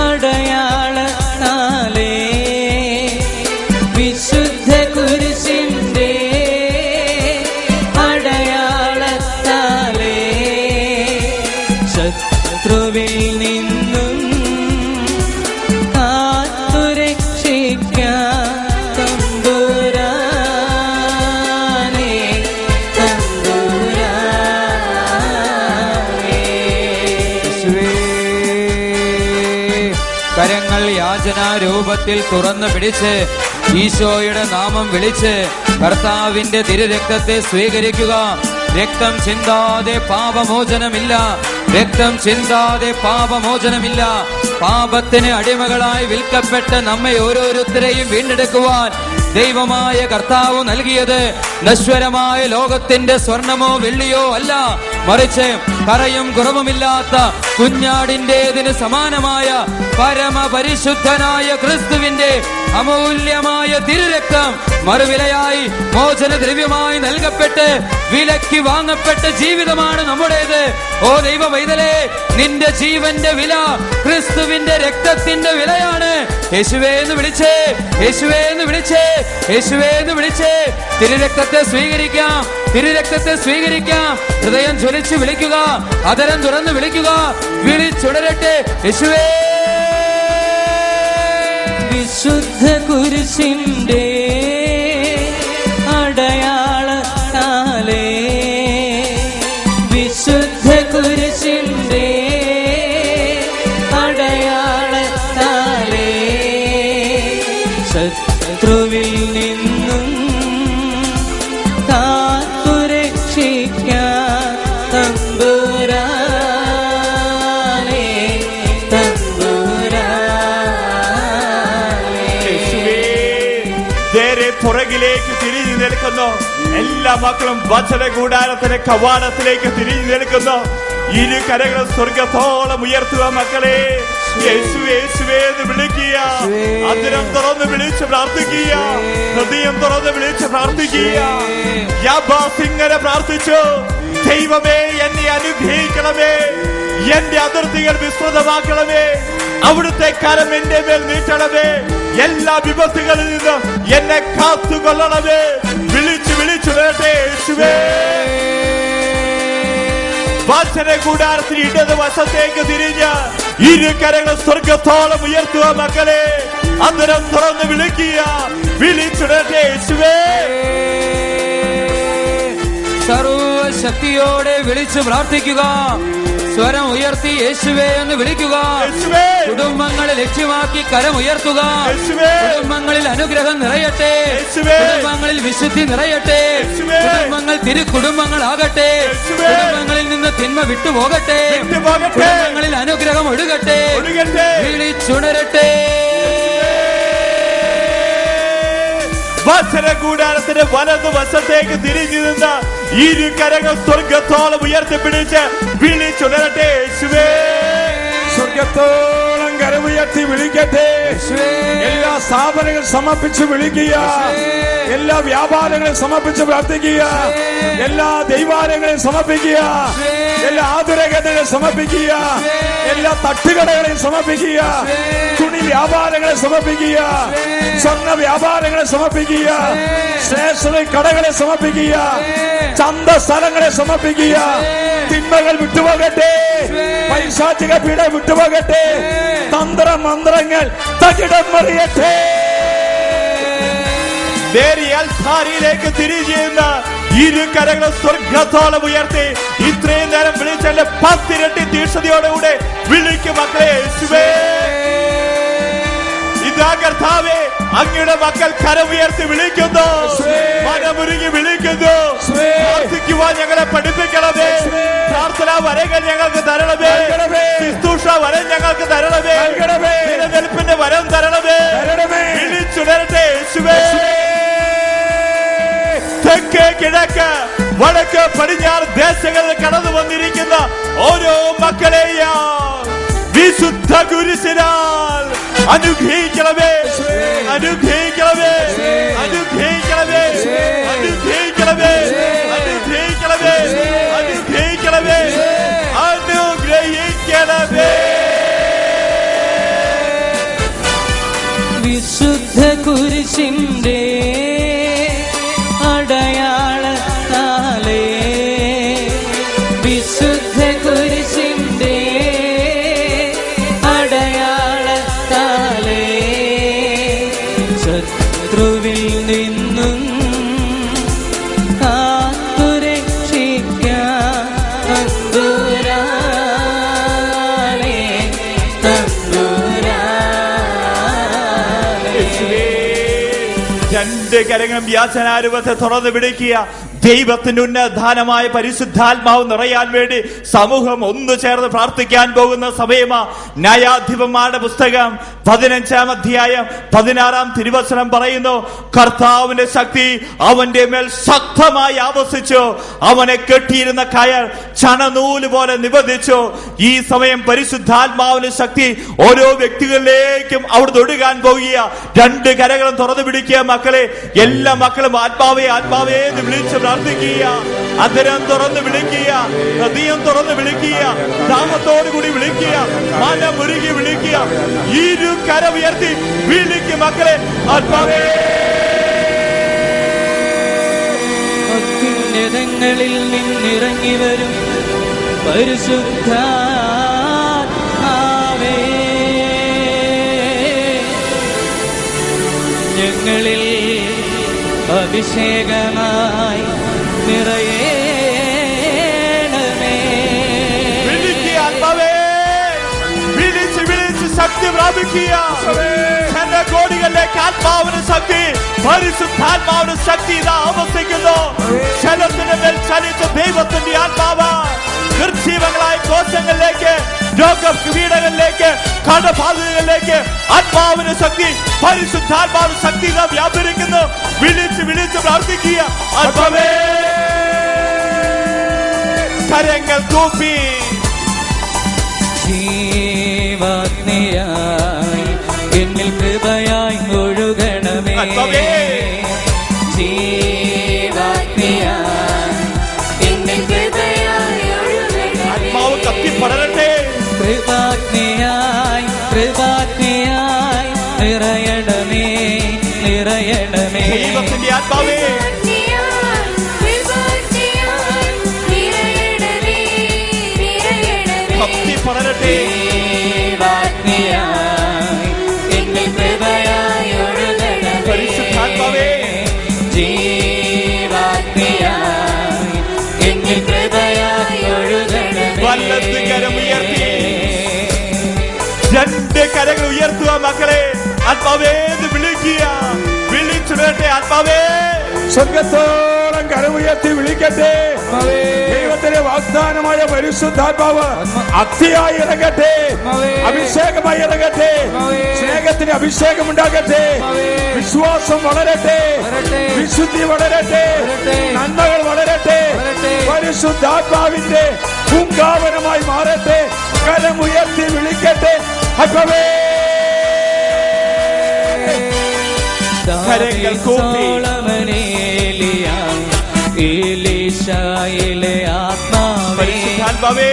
Speaker 2: അടയാളത്താലേ, വിശുദ്ധ കുരിശിന്റെ അടയാളത്താലേ ശത്രുവിൽ നിന്നും കാത്തുരക്ഷിക്കാൻ തമ്പുരാനേ,
Speaker 1: കരങ്ങൾ യാചനാ രൂപത്തിൽ തുറന്നു പിടിച്ച് ഈശോയുടെ നാമം വിളിച്ച് കർത്താവിന്റെ തിരുരക്തത്തെ സ്വീകരിക്കുക. രക്തം ചിന്താതെ പാപമോചനമില്ല, രക്തം ചിന്താതെ പാപമോചനമില്ല. പാപത്തിന് അടിമകളായി വിൽക്കപ്പെട്ട നമ്മെ ഓരോരുത്തരെയും വീണ്ടെടുക്കുവാൻ ദൈവമായ കർത്താവ് നൽകിയത് നശ്വരമായ ലോകത്തിന്റെ സ്വർണമോ വെള്ളിയോ അല്ല, മറിച്ച് കറയും കുറവുമില്ലാത്ത കുഞ്ഞാടിന്റേതിന് സമാനമായ പരമപരിശുദ്ധനായ ക്രിസ്തുവിന്റെ അമൂല്യമായ തിരുരക്തം മറുവിലയായി മോചന ദ്രവ്യമായി നൽകപ്പെട്ട് വിലയ്ക്ക് വാങ്ങപ്പെട്ട ജീവിതമാണ് നമ്മുടേത്. ഓ ദൈവ പൈതലേ, നിന്റെ ജീവന്റെ വില ക്രിസ്തുവിന്റെ രക്തത്തിന്റെ വിലയാണ്. യേശുവേ എന്ന് വിളിച്ചേ, യേശുവേ എന്ന് വിളിച്ചേ, യേശുവേ എന്ന് വിളിച്ചേ. തിരുരക്തത്തെ സ്വീകരിക്കാം, തിരുരക്തത്തെ സ്വീകരിക്കാം. ഹൃദയം ജ്വലിച്ച് വിളിക്കുക, അതരം തുറന്ന് വിളിക്കുക. വിളിച്ചുടരട്ടെ. യേശുവേ.
Speaker 2: വിശുദ്ധ കുരിശിന്റെ അടയാളത്താലേ, വിശുദ്ധ കുരിശിന്റെ അടയാളത്താലേ ശത്രുവിൽ നിന്നും കാത്തുരക്ഷിക്കാൻ തമ്പുരാനേ, തമ്പുരാനേ.
Speaker 3: നേരെ പുറകിലേക്ക് തിരിഞ്ഞു നിൽക്കുന്നു എല്ലാ മക്കളും വചന കൂടാരത്തിന്റെ കവാടത്തിലേക്ക് തിരിഞ്ഞു നിൽക്കുന്നു. ഇരു കരകളും സ്വർഗത്തോളം ഉയർത്തുക മക്കളെ. യേശുവേ യേശുവേ എന്ന് വിളിക്കുക. അതിരം തുറന്ന് വിളിച്ച് പ്രാർത്ഥിക്കുക. ഹൃദയം തുറന്ന് വിളിച്ച് പ്രാർത്ഥിക്കുക. യാബാസ് ഇങ്ങനെ പ്രാർത്ഥിച്ചു, ദൈവമേ എന്നെ അനുഗ്രഹിക്കണമേ, എന്റെ അതിർത്തികൾ വിസ്തൃതമാക്കണമേ, അവിടുത്തെ കരം എന്റെ മേൽ നീട്ടണമേ, എല്ലാ വിപത്തുകളിൽ നിന്നും എന്നെ കാത്തുകൊള്ളണമേ. വിളിച്ചു വിളിച്ചു വരട്ടെ യേശുവേ. വചന കൂടാരത്തിന് ഇടത് വശത്തേക്ക് തിരിഞ്ഞ് ഇരു കരങ്ങൾ സ്വർഗത്തോളം ഉയർത്തുക മക്കളെ. അന്തരം തുറന്ന് വിളിക്കുക. വിളിച്ചുടട്ടെ യേശുവേ.
Speaker 1: സർവശക്തിയോടെ വിളിച്ചു പ്രാർത്ഥിക്കുക. സ്വരം ഉയർത്തി യേശുവേ എന്ന് വിളിക്കുക. കുടുംബങ്ങളെ ലക്ഷ്യമാക്കി കരം ഉയർത്തുക. കുടുംബങ്ങളിൽ അനുഗ്രഹം നിറയട്ടെ. കുടുംബങ്ങളിൽ വിശുദ്ധി നിറയട്ടെ. കുടുംബങ്ങൾ തിരുക്കുടുംബങ്ങളാകട്ടെ. കുടുംബങ്ങളിൽ നിന്ന് തിന്മ വിട്ടുപോകട്ടെ. കുടുംബങ്ങളിൽ അനുഗ്രഹം ഒഴുകട്ടെ. വിളിച്ചുണരട്ടെ.
Speaker 3: വചന കൂടാരത്തിന്റെ വലതു വശത്തേക്ക് തിരിഞ്ഞു നിന്ന് ഇരു കരങ്ങൾ സ്വർഗത്തോളം ഉയർത്തിപ്പിടിച്ച് വിളിച്ചുണരട്ടെ യേശുവേ.
Speaker 4: സ്വർഗത്തോളം കരമുയർത്തി വിളിക്കട്ടെ. എല്ലാ സ്ഥാപനങ്ങളും സമർപ്പിച്ച് വിളിക്കുക. എല്ലാ വ്യാപാരങ്ങളെ സമർപ്പിച്ച് പ്രാർത്ഥിക്കുക. എല്ലാ ദൈവാലയങ്ങളെയും സമർപ്പിക്കുക. എല്ലാ ആതുരകേന്ദ്രങ്ങളെ സമർപ്പിക്കുക. എല്ലാ തട്ടുകടകളെയും സമർപ്പിക്കുക. തുണി വ്യാപാരങ്ങളെ സമർപ്പിക്കുക. സ്വർണ്ണ വ്യാപാരങ്ങളെ സമർപ്പിക്കുക. സ്റ്റേഷനറി കടകളെ സമർപ്പിക്കുക. ചന്ത സ്ഥലങ്ങളെ സമർപ്പിക്കുക. തിന്മകൾ വിട്ടുപോകട്ടെ. പൈശാചിക പീഡ വിട്ടുപോകട്ടെ. തന്ത്ര മന്ത്രങ്ങൾ തകിടം മറിയട്ടെ.
Speaker 3: ാരിലേക്ക് തിരിഞ്ഞ ഇരു കരങ്ങൾ സ്വർഗത്തോളം ഉയർത്തി ഇത്രയും നേരം വിളിച്ചെന്റെ 10 ഇരട്ടി തീക്ഷണതയോടുകൂടെ വിളിക്കും മക്കളെ യേശുവേ. ഇതാ കർത്താവേ, അങ്ങയുടെ മക്കൾ കരമുയർത്തി വിളിക്കുന്നു. മനമുരുകി വിളിക്കുന്നു. പ്രാർത്ഥിക്കുവാൻ ഞങ്ങളെ പഠിപ്പിക്കണമേ. പ്രാർത്ഥനാ വരങ്ങൾ ഞങ്ങൾക്ക് തരണമേ. ശുശ്രൂഷ വരം ഞങ്ങൾക്ക് തരണമേ. നിലനിൽപ്പിന്റെ വരം തരണമേ. വിളിച്ചുണരട്ടെ യേശുവേ. തെക്ക് കിഴക്ക് വടക്ക് പടിഞ്ഞാറ് ദേശങ്ങളിൽ കടന്നു വന്നിരിക്കുന്ന ഓരോ മക്കളെയും വിശുദ്ധ കുരിശിനാൽ അനുഗ്രഹിക്കണമേ. അനുഗ്രഹിക്കണമേ. അനുഗ്രഹിക്കണമേ. അനുഗ്രഹിക്കണമേ. അനുഗ്രഹിക്കണമേ. അനുഗ്രഹിക്കണമേ. അനുഗ്രഹിക്കണമേ.
Speaker 2: വിശുദ്ധ കുരിശിന്റെ അടയാളത്താലേ, വിശുദ്ധ കുരിശിന്റെ അടയാളത്താലേ, ശത്രുവിൽ നിന്നും കാത്തുരക്ഷിക്കാൻ തമ്പുരാനേ, തമ്പുരാനേ.
Speaker 3: രണ്ട് കരങ്ങളും യാചനാരൂപത്തെ തുറന്ന് വിളിക്കുക. ദൈവത്തിന്റെ ഉന്നതമായ പരിശുദ്ധാത്മാവ് നിറയാൻ വേണ്ടി സമൂഹം ഒന്നു ചേർന്ന് പ്രാർത്ഥിക്കാൻ പോകുന്ന സമയമാ. ന്യായാധിപന്മാരുടെ പുസ്തകം 15-ാം അധ്യായം 16-ാം തിരുവചനം പറയുന്നു, കർത്താവിന്റെ ശക്തി അവന്റെ മേൽ ശക്തമായി ആവസിച്ചു. അവനെ കെട്ടിയിരുന്ന കയർ ചണനൂല് പോലെ നിബന്ധിച്ചു. ഈ സമയം പരിശുദ്ധാത്മാവിന്റെ ശക്തി ഓരോ വ്യക്തികളിലേക്കും അവിടുന്ന് ഒഴുകാൻ പോകുക. രണ്ട് കരകളും തുറന്നു പിടിക്കുക മക്കളെ. എല്ലാ മക്കളും ആത്മാവേ ആത്മാവേ എന്ന് വിളിച്ച് പ്രാർത്ഥിക്കുക. അധരം തുറന്ന് വിളിക്കുക. ഹൃദയം തുറന്ന് വിളിക്കുക. നാമത്തോടു കൂടി വിളിക്കുക. മനമുരുകി വിളിക്കുക. ഇരു കരം ഉയർത്തി വിളിക്കുക മക്കളെ. ആത്മാവേ.
Speaker 2: അത്യുന്നതങ്ങളിൽ നിന്നിറങ്ങി വരും പരിശുദ്ധാത്മാവേ, ഞങ്ങളിൽ അഭിഷേകമായി നിറയേണമേ.
Speaker 3: വിളിക്കുക ആത്മാവേ. വിളിച്ച് വിളിച്ച് ശക്തി പ്രാപിക്കുക. കോടികളിലേക്ക് ആത്മാവിന് ശക്തി, പരിശുദ്ധാത്മാവിന് ശക്തി ഇതാ ആവസിക്കുന്നു. ശലത്തിന് മേൽ ചലിച്ച ദൈവത്തിന്റെ ആത്മാവ് നിർജീവങ്ങളായ കോശങ്ങളിലേക്ക്, രോഗപീഠകളിലേക്ക്, കടബാധിതകളിലേക്ക് ആത്മാവിന് ശക്തി, പരിശുദ്ധാത്മാവിന് ശക്തി ഇതാ വ്യാപരിക്കുന്നു. വിളിച്ച് വിളിച്ച് പ്രാർത്ഥിക്കുക. ആത്മാവേ, കരങ്ങൾ കൂപ്പി
Speaker 2: ജീവാഗ്നിയായി എന്നിൽ കൃപയായി ഒഴുകണമേ. ജീവാഗ്നിയായി എന്നിൽ കൃപയായി ഒഴുകണമേ.
Speaker 3: ആത്മാവ് കത്തിപ്പടരട്ടെ.
Speaker 2: കൃപാഗ്നിയായി കൃപാഗ്നിയായി നിറയണമേ നിറയണമേ.
Speaker 3: ദൈവത്തിന്റെ ആത്മാവേ, കത്തിപ്പടരട്ടെ. പരിശുദ്ധാത്മാവേ, വലത് കരം ഉയർത്തി, രണ്ട് കരങ്ങൾ ഉയർത്തുക മക്കളെ. ആത്മാവേ വിളിക്കുക, വിളിച്ചുടട്ടെ. ആത്മാവേ,
Speaker 4: സ്വർഗത്തോളം കരമുയർത്തി വിളിക്കട്ടെ. ദൈവത്തിന്റെ വാഗ്ദാനമായ പരിശുദ്ധാത്മാവ് അഗ്നിയായി ഇറങ്ങട്ടെ, അഭിഷേകമായി ഇറങ്ങട്ടെ. സ്നേഹത്തിന് അഭിഷേകം ഉണ്ടാകട്ടെ, വിശ്വാസം വളരട്ടെ, വിശുദ്ധി വളരട്ടെ, നന്മകൾ വളരട്ടെ, പരിശുദ്ധാത്മാവിന്റെ പൂങ്കാവനമായി മാറട്ടെ. കരമുയർത്തി വിളിക്കട്ടെ. ആത്മാവേ,
Speaker 3: കരങ്ങൾ കൂപ്പി
Speaker 2: ഏലീശായിലെ ആത്മാവേ,
Speaker 3: പരിശുദ്ധാത്മാവേ,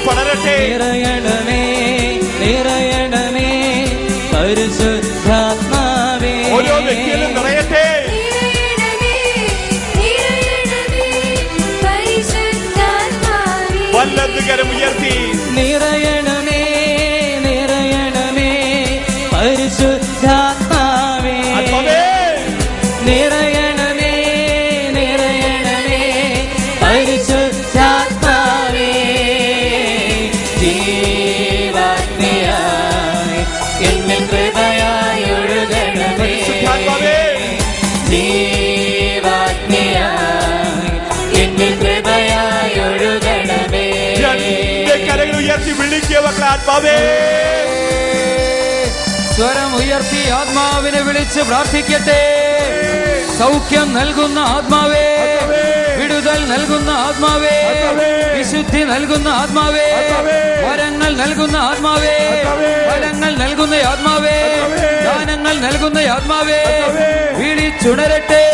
Speaker 3: പടരട്ടെ.
Speaker 2: നിറയണമേ നിറയണമേ പരിശുദ്ധാത്മാവേ.
Speaker 3: ഓരോ വ്യക്തിയിലും നിറയട്ടെ. വലത് കരം ഉയർത്തി,
Speaker 2: നിറയണമേ നിറയണമേ പരിശുദ്ധാത്മാവേ. നിറയണമേ നിറയണമേ പരിശുദ്ധാത്മാവേ. ജീവാഗ്നിയായി എന്നിൽ കൃപയായി ഒഴുകണമേ. ജീവാഗ്നിയായി എന്നിൽ കൃപയായി ഒഴുകണമേ.
Speaker 3: കരങ്ങൾ ഉയർത്തി വിളിക്കുക മക്കളെ. ആത്മാവേ,
Speaker 1: സ്വരം ഉയർത്തി ആത്മാവിനെ വിളിച്ച് പ്രാർത്ഥിക്കട്ടെ. സൗഖ്യം നൽകുന്ന ആത്മാവേ, വിടുതൽ നൽകുന്ന ആത്മാവേ, വിശുദ്ധി നൽകുന്ന ആത്മാവേ, വരങ്ങൾ നൽകുന്ന ആത്മാവേ, ഫലങ്ങൾ നൽകുന്ന ആത്മാവേ, ദാനങ്ങൾ നൽകുന്ന ആത്മാവേ, വിളിച്ചുണരട്ടെ.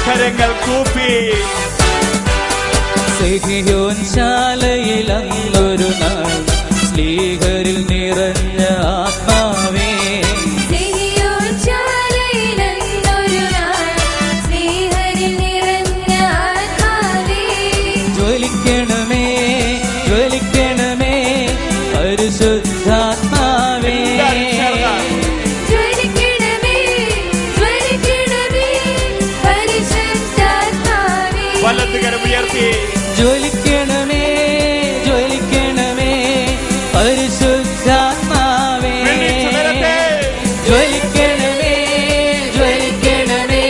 Speaker 3: കരങ്ങൾ കൂപ്പി,
Speaker 2: സിഹിയോൻ ശാലയിൽ അന്നൊരു നാൾ സ്ലീഹരിൽ നിറഞ്ഞ ആത്മാവേ, ജ്വലിക്കണമേ ജ്വലിക്കണമേ പരിശുദ്ധാത്മാവേ.
Speaker 3: വലത് കരം ഉയർത്തി,
Speaker 2: ജ്വലിക്കണമേ ജ്വലിക്കണമേ പരിശുദ്ധാത്മാവേ. ജ്വലിക്കണമേ ജ്വലിക്കണമേ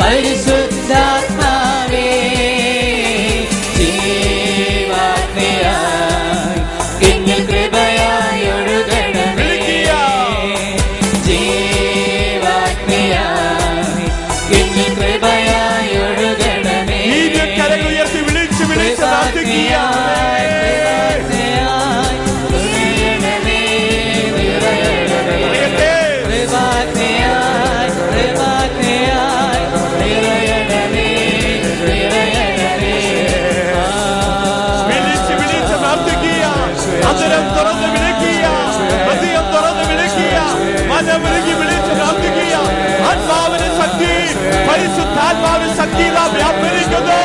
Speaker 2: പരിശുദ്ധാത്മാവേ. ജീവാഗ്നിയായി എന്നിൽ കൃപയായി ഒഴുകണമേ. ജീവാഗ്നിയായി എന്നിൽ കൃപയായി ഒഴുകണമേ.
Speaker 3: കരങ്ങൾ ഉയർത്തി വിളിച്ച് വിളിച്ച് പ്രാർത്ഥിക്കുക. വിളിച്ച് വിളിച്ച് പ്രാർത്ഥിക്കുക. അതിരം തുറന്ന് വിളിക്കുക, ഹൃദയം തുറന്ന് വിളിക്കുക, മനം വിളിച്ച് വിളിച്ച് പ്രാർത്ഥിക്കുക. ആത്മാവിന് ശക്തി, പരിശുദ്ധാത്മാവിന് ശക്തി വ്യാപരിക്കുന്നു.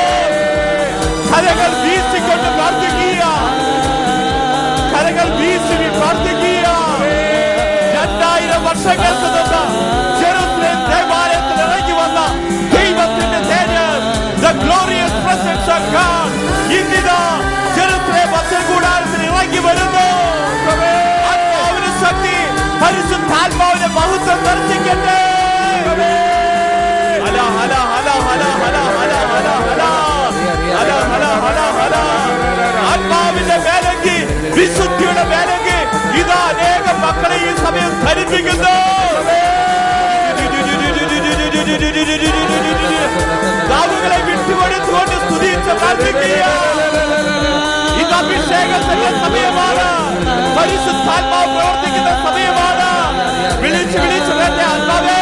Speaker 3: കരങ്ങൾ വീശിക്കൊണ്ട് പ്രാർത്ഥിക്കുക, കരങ്ങൾ വീശി പ്രാർത്ഥിക്കുക. 2000 വർഷങ്ങൾക്ക് മുമ്പ് ജെറുസലേം ദേവാലയത്തിൽ ഇറങ്ങി വന്ന ദൈവത്തിന്റെ തേജസ്, the glory നിറയട്ടെ. ഹല ഹല ഹല ഹല ഹല ഹല ഹല ഹല ഹല ഹല ഹല ഹല. ആത്മാവിന്റെ മേലങ്കി, വിശുദ്ധിയുടെ മേലങ്കി ഇതാ അനേകം മക്കളെ ഈ സമയം ധരിപ്പിക്കുന്നു. നാവുകളെ വിട്ടുകൊടുത്തുകൊണ്ട് സ്തുതിച്ച് പ്രാർത്ഥിക്കുക. ഇത് അഭിഷേകത്തിന്റെ സമയമാണ്. പരിശുദ്ധാത്മാവ് പ്രവർത്തിക്കുന്ന സമയമാണ്. വിളിച്ച് വിളിച്ച് വേണ്ട ആത്മാവേ.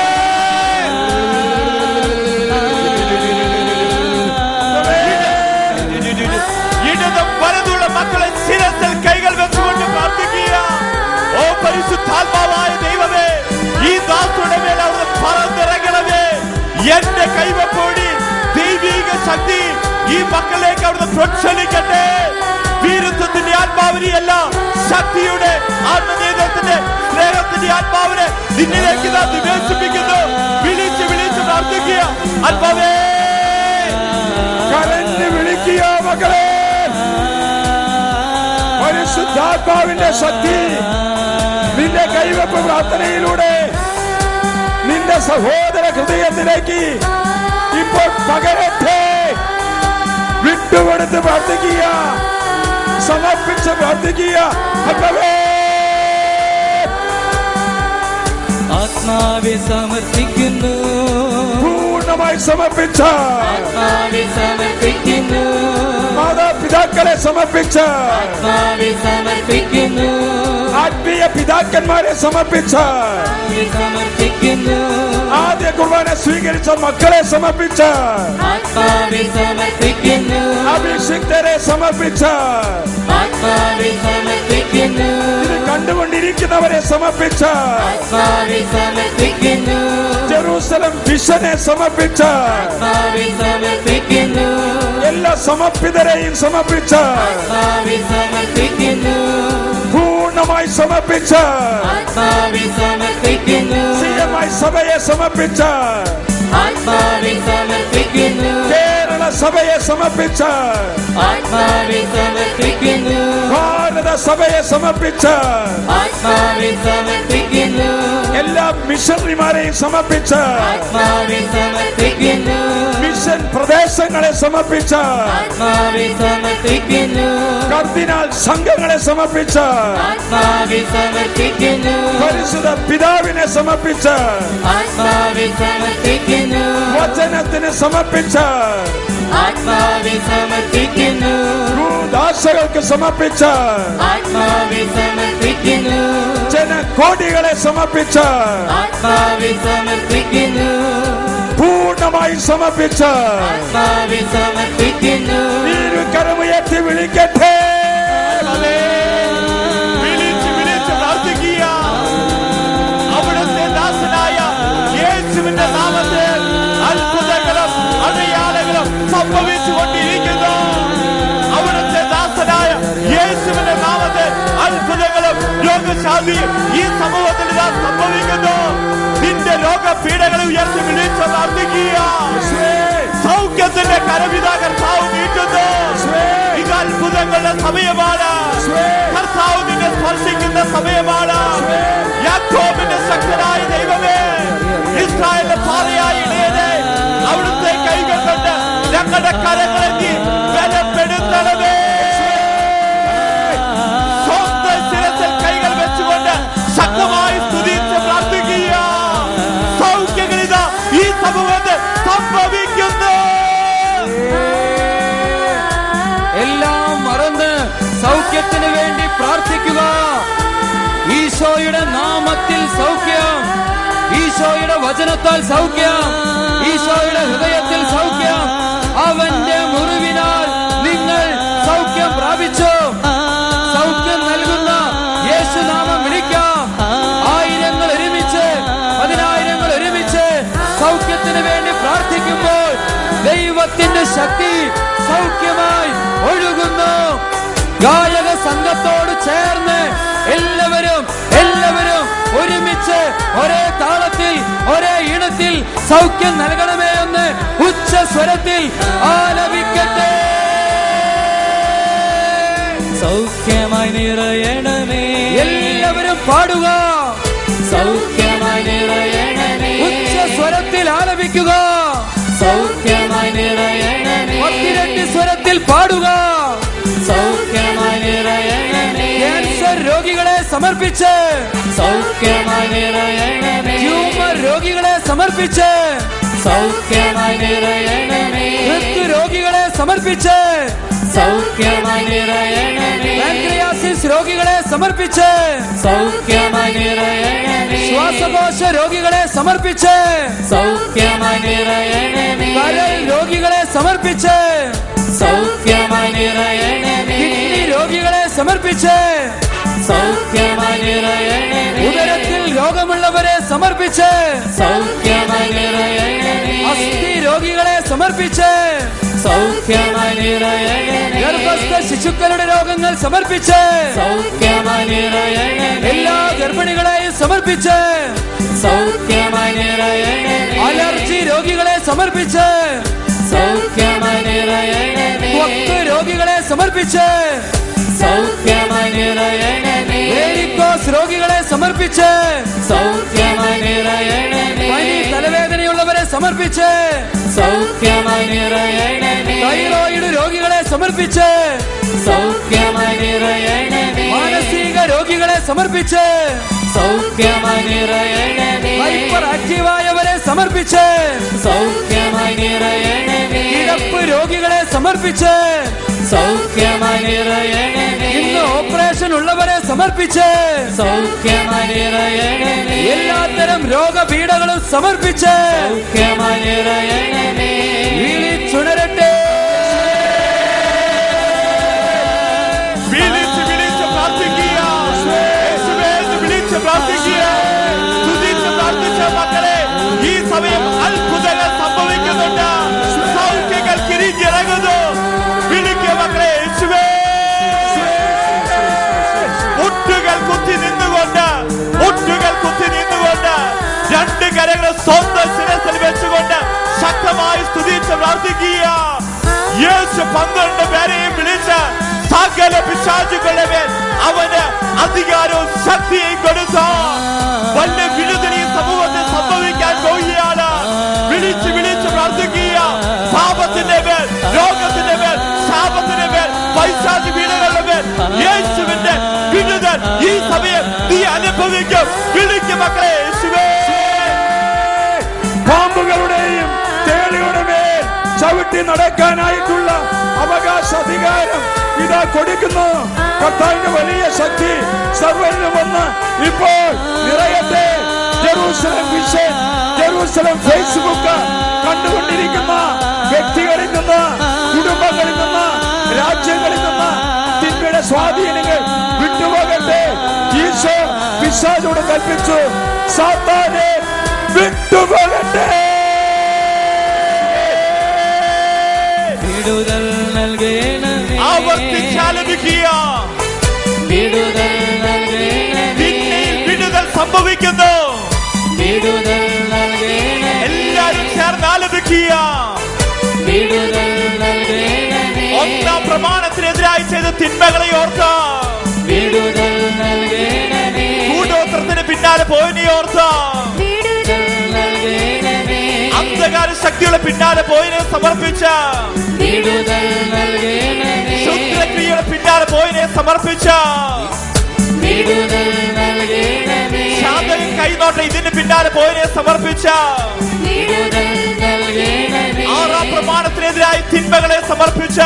Speaker 3: ഇടതും വലതുള്ള മക്കളെ ശിരസിൽ കൈകൾ വെച്ചുകൊണ്ട് പ്രാർത്ഥിക്കുക. ഓ പരിശുദ്ധാത്മാവായ ദൈവമേ, ഈ ദാസരുടെ മേൽ അവിടെ പറന്നിറങ്ങണമേ. എന്റെ കൈവപ്പോടി ദൈവിക ശക്തി ഈ മക്കളിലേക്ക് അവിടുന്ന് പ്രക്ഷലിക്കട്ടെ. വീരത്വത്തിന്റെ ആത്മാവിനെയല്ല, ശക്തിയുടെ ആത്മനേതത്തിന്റെ സ്നേഹത്തിന്റെ ആത്മാവിനെ നിന്നിലേക്ക് നാം നിവേശിപ്പിക്കുന്നു. വിളിച്ച് വിളിച്ച് പ്രാർത്ഥിക്കുക. ആത്മാവേ,
Speaker 4: കരഞ്ഞ് വിളിക്കുക മക്കളെ. പരിശുദ്ധാത്മാവിന്റെ ശക്തി നിന്റെ കൈവപ്പ് പ്രാർത്ഥനയിലൂടെ നിന്റെ സഹോദര ഹൃദയത്തിലേക്ക് ഇപ്പോൾ പകരട്ടെ. വിട്ടുകൊടുത്ത് പ്രാർത്ഥിക്കുക, സമർപ്പിച്ച് പ്രാർത്ഥിക്കുക.
Speaker 2: ആത്മാവെ സമർപ്പിക്കുന്നു,
Speaker 4: പൂർണ്ണമായി സമർപ്പിച്ച
Speaker 2: ആത്മാവെ സമർപ്പിക്കുന്നു,
Speaker 4: മാതാപിതാക്കളെ സമർപ്പിച്ച
Speaker 2: ആത്മാവെ സമർപ്പിക്കുന്നു,
Speaker 4: ആത്മീയ പിതാക്കന്മാരെ സമർപ്പിച്ച
Speaker 2: സമർപ്പിക്കുന്നു,
Speaker 4: ആദ്യ കുർബാന സ്വീകരിച്ച മക്കളെ സമർപ്പിച്ച
Speaker 2: ആത്മാവെ സമർപ്പിക്കുന്നു,
Speaker 4: അഭിഷിക്തരെ സമർപ്പിച്ച
Speaker 2: ആത്മാവെ സമർപ്പിക്കുന്നു,
Speaker 4: ഇത് കണ്ടുകൊണ്ടിരിക്കുന്നവരെ സമർപ്പിച്ച
Speaker 2: ആത്മാവെ സമർപ്പിക്കുന്നു,
Speaker 4: ജെറൂസലം വിഷനെ സമർപ്പിച്ച
Speaker 2: ആത്മാവെ സമർപ്പിക്കുന്നു,
Speaker 4: എല്ലാ സമർപ്പിതരെയും സമർപ്പിച്ച
Speaker 2: ആത്മാവെ സമർപ്പിക്കുന്നു,
Speaker 4: പൂർണ്ണമായി സമർപ്പിച്ച
Speaker 2: ആത്മാവെ സമർപ്പിക്കുന്നു,
Speaker 4: സിയമായി സഭയെ സമർപ്പിച്ച
Speaker 2: ആത്മാവെ സമർപ്പിക്കുന്നു,
Speaker 4: കേരള സഭയെ സമർപ്പിച്ച
Speaker 2: ആത്മാവെ സമർപ്പിക്കുന്നു,
Speaker 4: ഭാരത സഭയെ സമർപ്പിച്ച
Speaker 2: ആത്മാവെ സമർപ്പിക്കുന്നു,
Speaker 4: എല്ലാ മിഷണറിമാരെയും സമർപ്പിച്ച
Speaker 2: ആത്മാവെ സമർപ്പിക്കുന്നു,
Speaker 4: മിഷൻ പ്രദേശങ്ങളെ സമർപ്പിച്ച
Speaker 2: ആത്മാവെ സമർപ്പിക്കുന്നു,
Speaker 4: കർദിനാൾ സംഘങ്ങളെ സമർപ്പിച്ച
Speaker 2: ആത്മാവെ സമർപ്പിക്കുന്നു,
Speaker 4: പരിശുദ്ധ പിതാവിനെ സമർപ്പിച്ച
Speaker 2: ആത്മാവെ സമർപ്പിക്കുന്നു,
Speaker 4: വചനത്തിന് സമർപ്പിച്ച
Speaker 2: ആത്മാവെ സമർപ്പിക്കുന്നു,
Speaker 4: ദാസകൾക്ക് സമർപ്പിച്ച
Speaker 2: ആത്മാവെ സമർപ്പിക്കുന്നു,
Speaker 4: ജനകോടികളെ സമർപ്പിച്ച
Speaker 2: ആത്മാവെ സമർപ്പിക്കുന്നു,
Speaker 4: പൂർണ്ണമായി സമർപ്പിച്ച
Speaker 2: ആത്മാവെ സമർപ്പിക്കുന്നു,
Speaker 4: കരമുയർത്തി വിളിക്കട്ടെ.
Speaker 3: വിളിച്ച് വിളിച്ച് പ്രാർത്ഥിക്കുക. അവിടുത്തെ ദാസനായ യേശുവിന്റെ നാമത്തിൽ അത്ഭുതങ്ങളും അടയാളങ്ങളും സംഭവിച്ചുകൊണ്ടിരിക്കുന്നു. അവിടുത്തെ ദാസനായ യേശുവിന്റെ നാമത്തിൽ അത്ഭുതങ്ങളും രോഗശാന്തിയും ഈ സമൂഹത്തിൽ ഇതാ സംഭവിക്കുന്നു. നിന്റെ രോഗപീഠകളെ ഉയർത്തി വിളിച്ച് പ്രാർത്ഥിക്കുക. സൗഖ്യത്തിന്റെ കരവിതാ കർത്താവ് നീട്ടുന്നു. ഇത് അത്ഭുതങ്ങളുടെ സമയമാണ്. കർത്താവ് നിന്നെ സ്പർശിക്കുന്ന സമയമാണ്. യാക്കോബിന്റെ ശക്തനായ ദൈവമേ, ഇസ്രായേലിന്റെ പാതയായ ഇടയനെ അവിടുത്തെ കൈകൾ കൊണ്ട് ഞങ്ങളുടെ കരങ്ങളെ നീ ബലപ്പെടുത്തണമേ. സ്വന്തം ശിരസിൽ കൈകൾ വെച്ചുകൊണ്ട് ശക്തമായി സ്തുതിച്ച് പ്രാർത്ഥിക്കുക. സൗഖ്യങ്ങളിത ഈ സമൂഹത്തിൽ സംഭവിക്കുന്നു.
Speaker 1: എല്ലാം മറന്ന് സൗഖ്യത്തിന് വേണ്ടി പ്രാർത്ഥിക്കുക. ഈശോയുടെ നാമത്തിൽ സൗഖ്യം, ഈശോയുടെ വചനത്താൽ സൗഖ്യം, ഈശോയുടെ ഹൃദയത്തിൽ സൗഖ്യം. അവന്റെ മുറിവിനാൽ നിങ്ങൾ സൗഖ്യം പ്രാപിച്ചു. സൗഖ്യം നൽകുന്ന യേശുനാമം വിളിക്കാം. ആയിരങ്ങൾ ഒരുമിച്ച്, പതിനായിരങ്ങൾ ഒരുമിച്ച് സൗഖ്യത്തിന് വേണ്ടി പ്രാർത്ഥിക്കുമ്പോൾ ദൈവത്തിന്റെ ശക്തി സൗഖ്യമായി ഒഴുകുന്നു. ഗായക സംഘത്തോട് ചേർന്ന് എല്ലാവരും ഒരുമിച്ച് ഒരേ താളത്തിൽ ഒരേ ഇണത്തിൽ സൗഖ്യം നൽകണമേ എന്ന് ഉച്ച സ്വരത്തിൽ ആലപിക്കട്ടെ.
Speaker 2: സൗഖ്യമായി നിറയണമേ,
Speaker 1: എല്ലാവരും പാടുക.
Speaker 2: സൗഖ്യമായി നിറയണമേ,
Speaker 1: പ്രാപിക്കുക.
Speaker 2: സൗഖ്യമായി നിറയണമേ,
Speaker 1: 12 സ്വരത്തിൽ പാടുക.
Speaker 2: സൗഖ്യമായി നിറയണമേ,
Speaker 1: ക്യാൻസർ രോഗികളെ സമർപ്പിച്ച്,
Speaker 2: സൗഖ്യമായി നിറയണമേ,
Speaker 1: ട്യൂമർ രോഗികളെ സമർപ്പിച്ച്,
Speaker 2: സൗഖ്യമായി നിറയണമേ,
Speaker 1: രോഗികളെ സമർപ്പിച്ച്,
Speaker 2: സൗഖ്യമായി നിറയണമേ,
Speaker 1: പാൻക്രിയാസിസ് രോഗികളെ സമർപ്പിച്ച്,
Speaker 2: സൗഖ്യമായി നിറയണമേ,
Speaker 1: ശ്വാസകോശ രോഗികളെ സമർപ്പിച്ച്,
Speaker 2: സൗഖ്യമായി നിറയണമേ,
Speaker 1: കരൾ രോഗികളെ സമർപ്പിച്ച്,
Speaker 2: സൗഖ്യമായി നിറയണമേ,
Speaker 1: കിഡ്നി രോഗികളെ സമർപ്പിച്ച്,
Speaker 2: സൗഖ്യമായി നിറയണമേ,
Speaker 1: ഉദരത്തിൽ രോഗമുള്ളവരെ സമർപ്പിച്ച്,
Speaker 2: സൗഖ്യമായി നിറയണമേ,
Speaker 1: അസ്ഥി രോഗികളെ സമർപ്പിച്ച്,
Speaker 2: സൗഖ്യമായി നിറയണമേ,
Speaker 1: ഗർഭസ്ഥ ശിശുക്കളുടെ രോഗങ്ങൾ സമർപ്പിച്ച്,
Speaker 2: സൗഖ്യമായി നിറയണമേ,
Speaker 1: എല്ലാ ഗർഭിണികളെയും സമർപ്പിച്ച്,
Speaker 2: സൗഖ്യമായി നിറയണമേ,
Speaker 1: അലർജി രോഗികളെ സമർപ്പിച്ച്,
Speaker 2: സൗഖ്യമായി നിറയണമേ,
Speaker 1: ത്വക്ക് രോഗികളെ സമർപ്പിച്ച്,
Speaker 2: സൗഖ്യമായി നിറയണമേ,
Speaker 1: വേരിക്കോസ് രോഗികളെ സമർപ്പിച്ച്,
Speaker 2: സൗഖ്യമായി നിറയണമേ,
Speaker 1: പനി തലവേദനയുള്ളവരെ സമർപ്പിച്ച്,
Speaker 2: സൗഖ്യമായി നിറയണമേ,
Speaker 1: തൈറോയിഡ് രോഗികളെ സമർപ്പിച്ച്,
Speaker 2: സൗഖ്യമായി നിറയണമേ,
Speaker 1: മാനസിക രോഗികളെ സമർപ്പിച്ച്,
Speaker 2: സൗഖ്യമായി നിറയണമേ,
Speaker 1: ഹൈപ്പർ ആക്റ്റീവായവരെ സമർപ്പിച്ച്,
Speaker 2: സൗഖ്യമായി നിറയണമേ,
Speaker 1: കിടപ്പ് രോഗികളെ സമർപ്പിച്ച്,
Speaker 2: സൗഖ്യമായി നിറയണമേ,
Speaker 1: ഇന്ന് ഓപ്പറേഷൻ ഉള്ളവരെ സമർപ്പിച്ച്,
Speaker 2: സൗഖ്യമായി നിറയണമേ,
Speaker 1: എല്ലാത്തരം രോഗപീഠകളും സമർപ്പിച്ച്,
Speaker 2: സൗഖ്യമായി നിറയണമേ,
Speaker 1: വിളിച്ചുണരട്ടെ.
Speaker 3: വിളിച്ച് വിളിച്ച് പ്രാർത്ഥിക്കുക. യേശുവേ എന്ന് വിളിച്ച് പ്രാർത്ഥിക്കുക. സ്തുതിച്ച് പ്രാർത്ഥിച്ച മക്കളെ, ഈ സമയം അത്ഭുതങ്ങൾ സംഭവിക്കുന്നുണ്ട്. സൗഖ്യങ്ങൾ കിരിഞ്ഞിറങ്ങുന്നു. വിളിക്കുക മക്കളെ, യേശുവേ. മുട്ടുകൾ കുത്തി നിന്നുകൊണ്ട്, മുട്ടുകൾ കുത്തി നിന്നുകൊണ്ട്, 2 കരങ്ങൾ സ്വന്തം ശിരസിൽ വെച്ചുകൊണ്ട് ശക്തമായി സ്തുതിച്ച് പ്രാർത്ഥിക്കുക. യേശു 12 പേരെയും വിളിച്ച് സകല പിശാചുകളുടെ മേൽ അവന് അധികാരവും ശക്തിയും കൊടുത്തു. വലിയ വിടുതൽ ഈ സമൂഹത്തിൽ സംഭവിക്കാൻ പോവുകയാണ്. വിളിച്ച് വിളിച്ച് പ്രാർത്ഥിക്കുക. പാപത്തിന്റെ മേൽ, രോഗത്തിന്റെ മേൽ, ശാപത്തിന്റെ മേൽ, പൈശാചി വീടുകളുടെ മേൽ യേശുവിന്റെ വിടുതൽ ഈ സമയം നീ അനുഭവിക്കും. വിളിക്കും മക്കളെ, യേശുവേ.
Speaker 4: പാമ്പുകളുടെയും തേളിയുടെ മേൽ ചവിട്ടി നടക്കാനായിട്ടുള്ള അവകാശ അധികാരം ഇതാ കൊടുക്കുന്നു. കർത്താവിന്റെ വലിയ ശക്തി സർവരിലും വന്ന് ഇപ്പോൾ നിറയട്ടെ. ജെറൂസലം വിഷൻ, ജെറൂസലം ഫേസ്ബുക്ക് കണ്ടുകൊണ്ടിരിക്കുന്ന വ്യക്തികളിൽ നിന്ന്, കുടുംബങ്ങളിൽ നിന്ന്, രാജ്യങ്ങളിൽ നിന്ന് തിന്മയുടെ സ്വാധീനങ്ങൾ വിട്ടുപോകട്ടെ. ഈശോ പിശാചോട് കൽപ്പിച്ചു, സാത്താനെ വിട്ടുപോകട്ടെ.
Speaker 2: വിടുതൽ നൽകണമേ,
Speaker 3: ആവർത്തിച്ചാലപിക്കുക.
Speaker 2: വിടുതൽ നൽകണമേ,
Speaker 3: വിടുതൽ സംഭവിക്കുന്നു.
Speaker 2: വിടുതൽ നൽകണമേ,
Speaker 3: എല്ലാവരും ചേർന്ന് ആലപിക്കുക.
Speaker 2: വിടുതൽ നൽകണമേ,
Speaker 3: 1-ാം പ്രമാണത്തിനെതിരായി ചെയ്ത തിന്മകളെ ഓർത്ത്,
Speaker 2: വിടുതൽ നൽകണമേ,
Speaker 3: കൂടോത്രത്തിന് പിന്നാലെ പോയതിനെ ഓർത്ത്,
Speaker 2: വിടുതൽ നൽകണമേ,
Speaker 3: അന്ധകാര ശക്തിയുടെ പിന്നാലെ പോയതിനെ സമർപ്പിച്ച,
Speaker 2: വിടുതൽ നൽകണമേ,
Speaker 3: ശുദ്രക്രിയയുടെ പിന്നാലെ പോയതിനെ സമർപ്പിച്ച,
Speaker 2: വിടുതൽ നൽകണമേ,
Speaker 3: ശാന്തനും കൈനോട്ട ഇതിന് പിന്നാലെ പോയതിനെ സമർപ്പിച്ച,
Speaker 2: വിടുതൽ നൽകണമേ,
Speaker 3: 6-ാം പ്രമാണത്തിനെതിരായി തിന്മകളെ സമർപ്പിച്ച,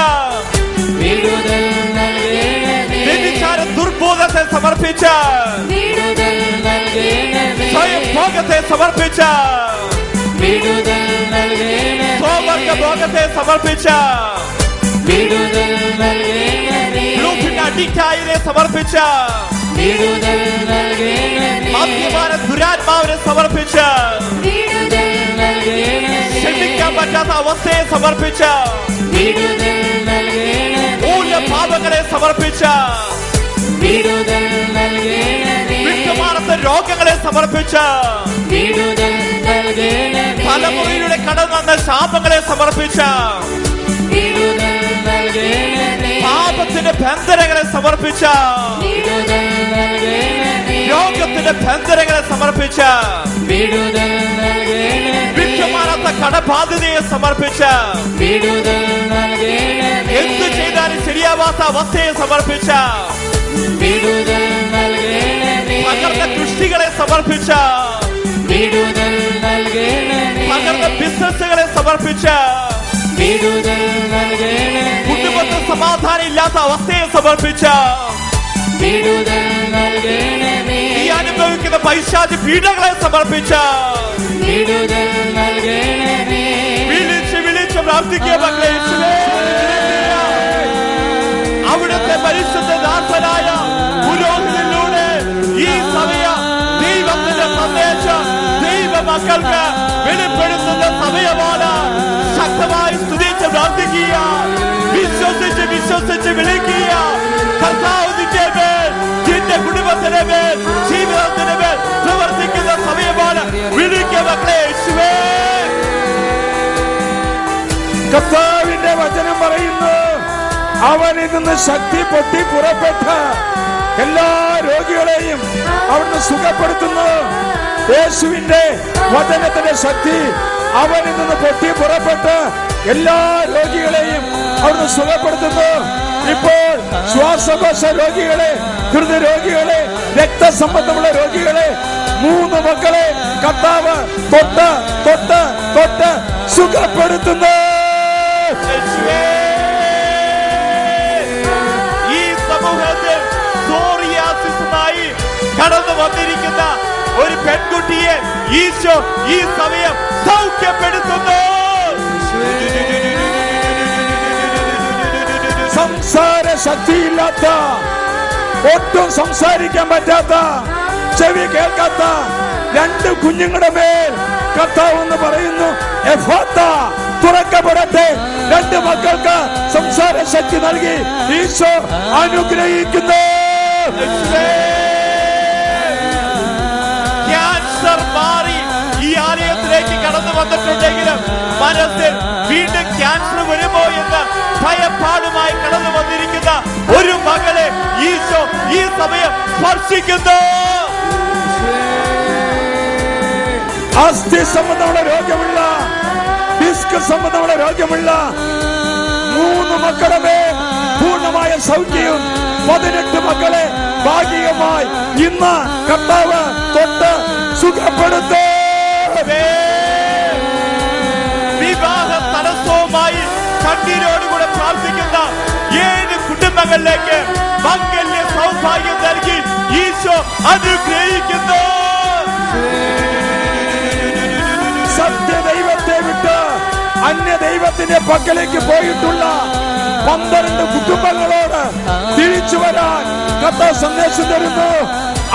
Speaker 2: വിടുതൽ നൽകണമേ,
Speaker 3: വ്യഭിചാര ദുർബോധത്തെ സമർപ്പിച്ച,
Speaker 2: വിടുതൽ നൽകണമേ,
Speaker 3: സ്വയം ഭോഗത്തെ സമർപ്പിച്ച,
Speaker 2: വിടുതൽ നൽകണമേ,
Speaker 3: സ്വവർഗ ഭോഗത്തെ സമർപ്പിച്ച,
Speaker 2: വിടുതൽ നൽകണമേ,
Speaker 3: ഗ്രൂപ്പിന്റെ അഡിക്റ്റായതിനെ സമർപ്പിച്ച,
Speaker 2: വിടുതൽ നൽകണമേ,
Speaker 3: മദ്യപാന ദുരാത്മാവിനെ സമർപ്പിച്ച,
Speaker 2: വിടുതൽ നൽകണമേ,
Speaker 3: ക്ഷമിക്കാൻ പറ്റാത്ത അവസ്ഥയെ സമർപ്പിച്ച,
Speaker 2: വിടുതൽ നൽകണമേ,
Speaker 3: മൂല്യപാപങ്ങളെ സമർപ്പിച്ച,
Speaker 2: വിടുതൽ നൽകണമേ,
Speaker 3: വിട്ടുമാറാത്ത രോഗങ്ങളെ സമർപ്പിച്ച,
Speaker 2: വിടുതൽ നൽകണമേ,
Speaker 3: തലമുറയിലൂടെ കടന്നു വന്ന ശാപങ്ങളെ സമർപ്പിച്ച,
Speaker 2: വിടുതൽ നൽകണമേ,
Speaker 3: പാപത്തിന്റെ ബന്ധനങ്ങളെ സമർപ്പിച്ച,
Speaker 2: വിടുതൽ നൽകണമേ,
Speaker 3: രോഗത്തിന്റെ ബന്ധനങ്ങളെ സമർപ്പിച്ച്,
Speaker 2: വിടുതൽ നൽകണമേ,
Speaker 3: വിട്ടുമാറാത്ത കടബാധ്യതയെ സമർപ്പിച്ച്,
Speaker 2: വിടുതൽ നൽകണമേ,
Speaker 3: എന്ത് ചെയ്താലും ശരിയാവാത്ത അവസ്ഥയെ സമർപ്പിച്ച്,
Speaker 2: വിടുതൽ നൽകണമേ,
Speaker 3: തകർന്ന ദൃഷ്ടികളെ സമർപ്പിച്ച്,
Speaker 2: വിടുതൽ നൽകണമേ,
Speaker 3: തകർന്ന ബിസിനസ്സുകളെ സമർപ്പിച്ച്,
Speaker 2: വിടുതൽ നൽകണമേ,
Speaker 3: കുടുംബത്തിൽ സമാധാനം ഇല്ലാത്ത അവസ്ഥയെ സമർപ്പിച്ച്,
Speaker 2: വിടുതൽ നൽകണമേ,
Speaker 3: നീ അനുഭവിക്കുന്ന പൈശാചി പീഡകളെ സമർപ്പിച്ച്,
Speaker 2: വിടുതൽ നൽകണമേ,
Speaker 3: വിളിച്ച് വിളിച്ച് പ്രാർത്ഥിക്കുക മക്കളെ. യേശുവേ, അവിടുത്തെ പരിശുദ്ധ ദാസനായ പുരോഹിതനിലൂടെ ഈ സമയം ദൈവത്തിന്റെ സന്ദേശം ദൈവ മക്കൾക്ക് വെളിപ്പെടുത്തുന്ന സമയമാണ്. ശക്തമായി സ്തുതിച്ച് പ്രാർത്ഥിക്കുക, വിശ്വസിച്ച് വിശ്വസിച്ച് വിളിക്കുക. കർത്താവ് നിന്റെ മേൽ, നിന്റെ കുടുംബത്തിന്റെ മേൽ, ജീവിതത്തിന്റെ മേൽ പ്രവർത്തിക്കുന്ന സമയമാണ്. വിളിക്കുക മക്കളെ. യേശുവേ,
Speaker 4: കർത്താവിന്റെ വചനം പറയുന്നു, അവനിൽ നിന്ന് ശക്തി പൊട്ടി പുറപ്പെട്ട എല്ലാ രോഗികളെയും അവിടുന്ന് സുഖപ്പെടുത്തുന്നു. യേശുവിന്റെ വചനത്തിന്റെ ശക്തി അവനിൽ നിന്ന് പൊട്ടി പുറപ്പെട്ട് എല്ലാ രോഗികളെയും അവിടുന്ന് സുഖപ്പെടുത്തുന്നു. ഇപ്പോൾ ശ്വാസകോശ രോഗികളെ, ഹൃദയരോഗികളെ, രക്തസംബന്ധമുള്ള രോഗികളെ, 3 മക്കളെ കർത്താവ് തൊട്ട് തൊട്ട് തൊട്ട് സുഖപ്പെടുത്തുന്നു.
Speaker 3: ഈ സമൂഹത്തിൽ സോറിയാസിസുമായി കടന്നു വന്നിരിക്കുന്ന ഒരു പെൺകുട്ടിയെ ഈശോ ഈ സമയം സൗഖ്യപ്പെടുത്തുന്നു.
Speaker 4: സംസാര ശക്തിയില്ലാത്ത, ഒട്ടും സംസാരിക്കാൻ പറ്റാത്ത, ചെവി കേൾക്കാത്ത 2 കുഞ്ഞുങ്ങളുടെ മേൽ കർത്താവ് എന്ന് പറയുന്നു, എഫാത്ത, തുറക്കപ്പെടട്ടെ. 2 മക്കൾക്ക് സംസാര ശക്തി നൽകി ഈശോ അനുഗ്രഹിക്കുന്നു.
Speaker 3: ക്യാൻസർ മാറി ഈ ആലയത്തിലേക്ക് കടന്നു വന്നിട്ടുണ്ടെങ്കിലും മനസ്സിൽ വീണ്ടും ക്യാൻസർ വരുമോ എന്ന് ഭയപ്പാടുമായി കടന്നു വന്നിരിക്കുന്ന ഒരു മകളെ ഈശോ ഈ സമയം സ്പർശിക്കുന്നു.
Speaker 4: അസ്ഥി സംബന്ധമുള്ള രോഗമുള്ള, ഡിസ്ക് സംബന്ധമുള്ള രോഗമുള്ള 3 മക്കളുടെ മേൽ പൂർണ്ണമായ സൗഖ്യവും 18 മക്കളെ ഭാഗികമായി ഇന്ന് കർത്താവ് തൊട്ട് സുഖപ്പെടുത്തേ.
Speaker 3: വിവാഹ തടസ്സവുമായി കണ്ണീരോടുകൂടെ പ്രാർത്ഥിക്കുന്ന 7 കുടുംബങ്ങളിലേക്ക് മംഗല്യ സൗഭാഗ്യം നൽകി ഈശോ അനുഗ്രഹിക്കുന്നു.
Speaker 4: സത്യദൈവത്തെ വിട്ട് അന്യ ദൈവത്തിന്റെ പക്കലേക്ക് പോയിട്ടുള്ള 12 കുടുംബങ്ങളോട് തിരിച്ചു വരാൻ കർത്താവ് സന്ദേശം തരുന്നു.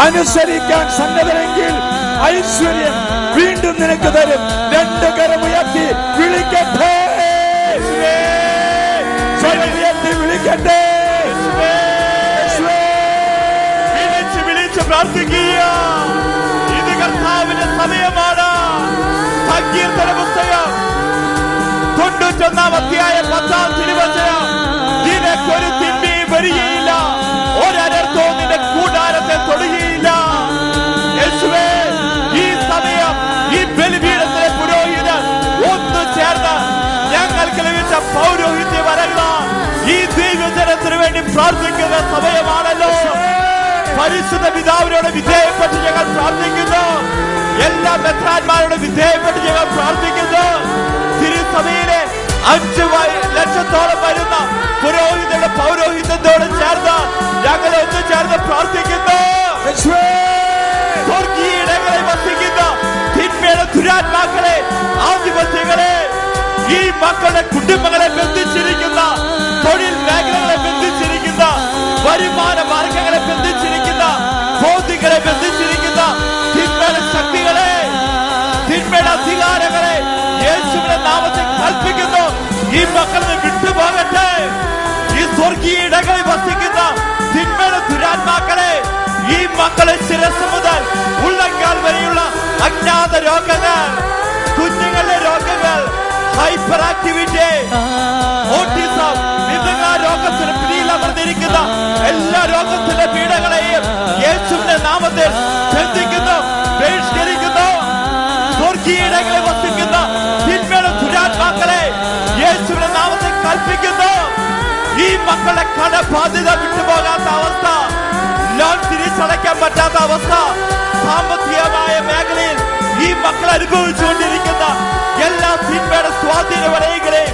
Speaker 4: അനുസരിക്കാൻ സന്നദ്ധരെങ്കിൽ ഐശ്വര്യം വീണ്ടും നിനക്ക് തരും. 2 കരമുയർത്തി വിളിക്കട്ടെ, സ്വരമുയർത്തി വിളിക്കട്ടെ.
Speaker 3: വിളിച്ച് വിളിച്ച് പ്രാർത്ഥിക്കുക. ഇത് കർത്താവിന്റെ സമയമാണ്. സങ്കീർത്തന പുസ്തകം 91-ാം അധ്യായം 10-ാം തിരുവചനം, നിനക്കൊരു തിന്മയും വരികയില്ല, ഒരനർത്ഥവും നിന്റെ കൂടാരത്തെ തൊടുകയില്ല. യേശുവേ, ഈ സമയം ഈ ബലിപീഠത്തിലെ പുരോഹിതൻ ഒന്നു ചേർന്ന് ഞങ്ങൾക്ക് ലഭിച്ച പൗരോഹിത്യ വരങ്ങള ഈ ദൈവജനത്തിന് വേണ്ടി പ്രാർത്ഥിക്കുന്ന സമയമാണല്ലോ. പരിശുദ്ധ പിതാവിനോട് വിധേയപ്പെട്ട് ഞങ്ങൾ പ്രാർത്ഥിക്കുന്നു. എല്ലാ മെത്രാന്മാരോട് വിധേയപ്പെട്ട് ഞങ്ങൾ പ്രാർത്ഥിക്കുന്നു. തിരുസഭയിലെ 5 ലക്ഷത്തോളം വരുന്ന പുരോഹിതരുടെ പൗരോഹിത്യത്തോട് ചേർന്ന് ഞങ്ങൾ ഒന്ന് ചേർന്ന് പ്രാർത്ഥിക്കുന്നു. സ്വർഗീയ ഇടങ്ങളെ വസിക്കുന്ന തിന്മയുടെ ദുരാത്മാക്കളെ, ആധിപത്യങ്ങളെ, ഈ മക്കളുടെ കുടുംബങ്ങളെ ബന്ധിച്ചിരിക്കുന്ന, തൊഴിൽ മേഖലകളെ ബന്ധിച്ചിരിക്കുന്ന, വരുമാന മാർഗങ്ങളെ ബന്ധിച്ചിരിക്കുന്ന, ബോധ്യങ്ങളെ ബന്ധിച്ചിരിക്കുന്ന തിന്മയുടെ ശക്തികളെ, തിന്മയുടെ അധികാരങ്ങളെ യേശുവിന്റെ നാമത്തിൽ കൽപ്പിക്കുന്നു. ഈ മക്കളിൽ വിട്ടുപോകട്ടെ. ഈ സ്വർഗീയ ഇടങ്ങളിൽ വസിക്കുന്ന തിന്മയുടെ ദുരാത്മാക്കളെ, ഈ മക്കളെ ശിരസ് മുതൽ ഉള്ളങ്കാൽ വരെയുള്ള അജ്ഞാത രോഗങ്ങൾ, കുഞ്ഞുങ്ങളുടെ രോഗങ്ങൾ, ഹൈപ്പർ ആക്ടിവിറ്റി, ഓട്ടിസം, വിധങ്ങ രോഗത്തിന് പിടിയിലമർന്നിരിക്കുന്ന എല്ലാ രോഗത്തിന്റെ പീഡകളെയും യേശുവിന്റെ നാമത്തിൽ ബന്ധിക്കുന്നു, ബഹിഷ്കരിക്കുന്നു. സ്വർഗീയങ്ങളെ വസിക്കുന്ന തിന്മയുടെ ദുരാത്മാക്കളെ യേശുവിന്റെ നാമത്തിൽ കൽപ്പിക്കുന്നു. ഈ മക്കളുടെ കടബാധ്യത വിട്ടുപോകാത്ത അവസ്ഥ, ലോൺ തിരിച്ചടയ്ക്കാൻ പറ്റാത്ത അവസ്ഥ, സാമ്പത്തികമായ മേഖലയിൽ ഈ മക്കൾ അനുഭവിച്ചുകൊണ്ടിരിക്കുന്ന എല്ലാ തിന്മയുടെ സ്വാധീന വലയങ്ങളെ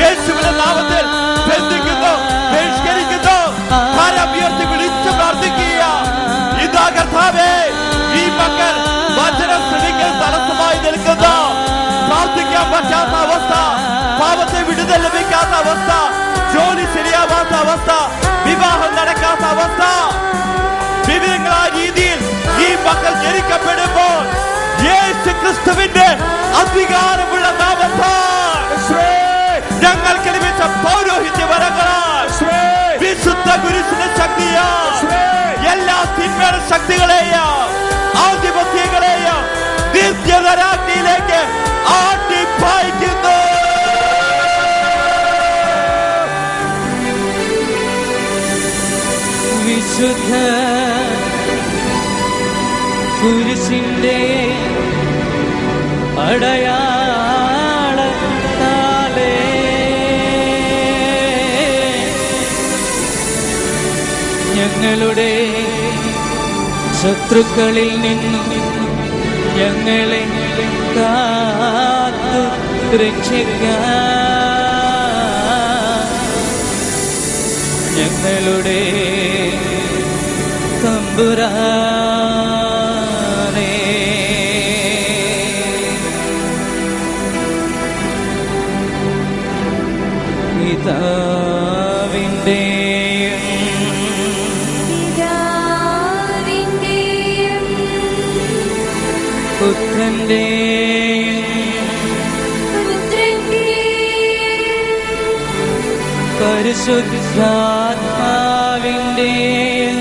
Speaker 3: യേശുവിന്റെ നാമത്തിൽ ബന്ധിക്കുന്നു, ബഹിഷ്കരിക്കുന്നു. ഉയർത്തി വിളിച്ചു പ്രാർത്ഥിക്കുക. ഇതാ കർത്താവേ, ഈ മക്കൾ വചനം ശ്രമിക്കാൻ തടസ്സമായി നിൽക്കുന്ന, പ്രാർത്ഥിക്കാൻ പറ്റാത്ത അവസ്ഥ, പാപത്തെ വിടുതൽ ലഭിക്കാത്ത അവസ്ഥ, ജോലി ശരിയാവാത്ത അവസ്ഥ, വിവാഹം നടക്കാത്ത അവസ്ഥ, വിവിധങ്ങളായ രീതിയിൽ ഈ മക്കൾ ജനിക്കപ്പെടുമ്പോൾ യേശു ക്രിസ്തുവിന്റെ അധികാരമുള്ള നാമത്താൽ ഞങ്ങൾക്ക് ലഭിച്ച പൗരോഹിത്യ വരങ്ങളാൽ വിശുദ്ധ കുരിശിന്റെ ശക്തിയാൽ എല്ലാ തിന്മയുടെ ശക്തികളെയും ആധിപത്യങ്ങളെയും നിത്യനരാഗ്നിയിലേക്ക് ആട്ടിപ്പായിക്കുന്നു.
Speaker 2: വിശുദ്ധ കുരിശിന്റെ അടയാളത്താലേ ഞങ്ങളുടെ ശത്രുക്കളിൽ നിന്നും ഞങ്ങളെ കാത്തു രക്ഷിക്കാൻ ഞങ്ങളുടെ തമ്പുരാനേ. പിതാവിന്റെയും പുത്രന്റെയും പരിശുദ്ധാത്മാവിന്റെയും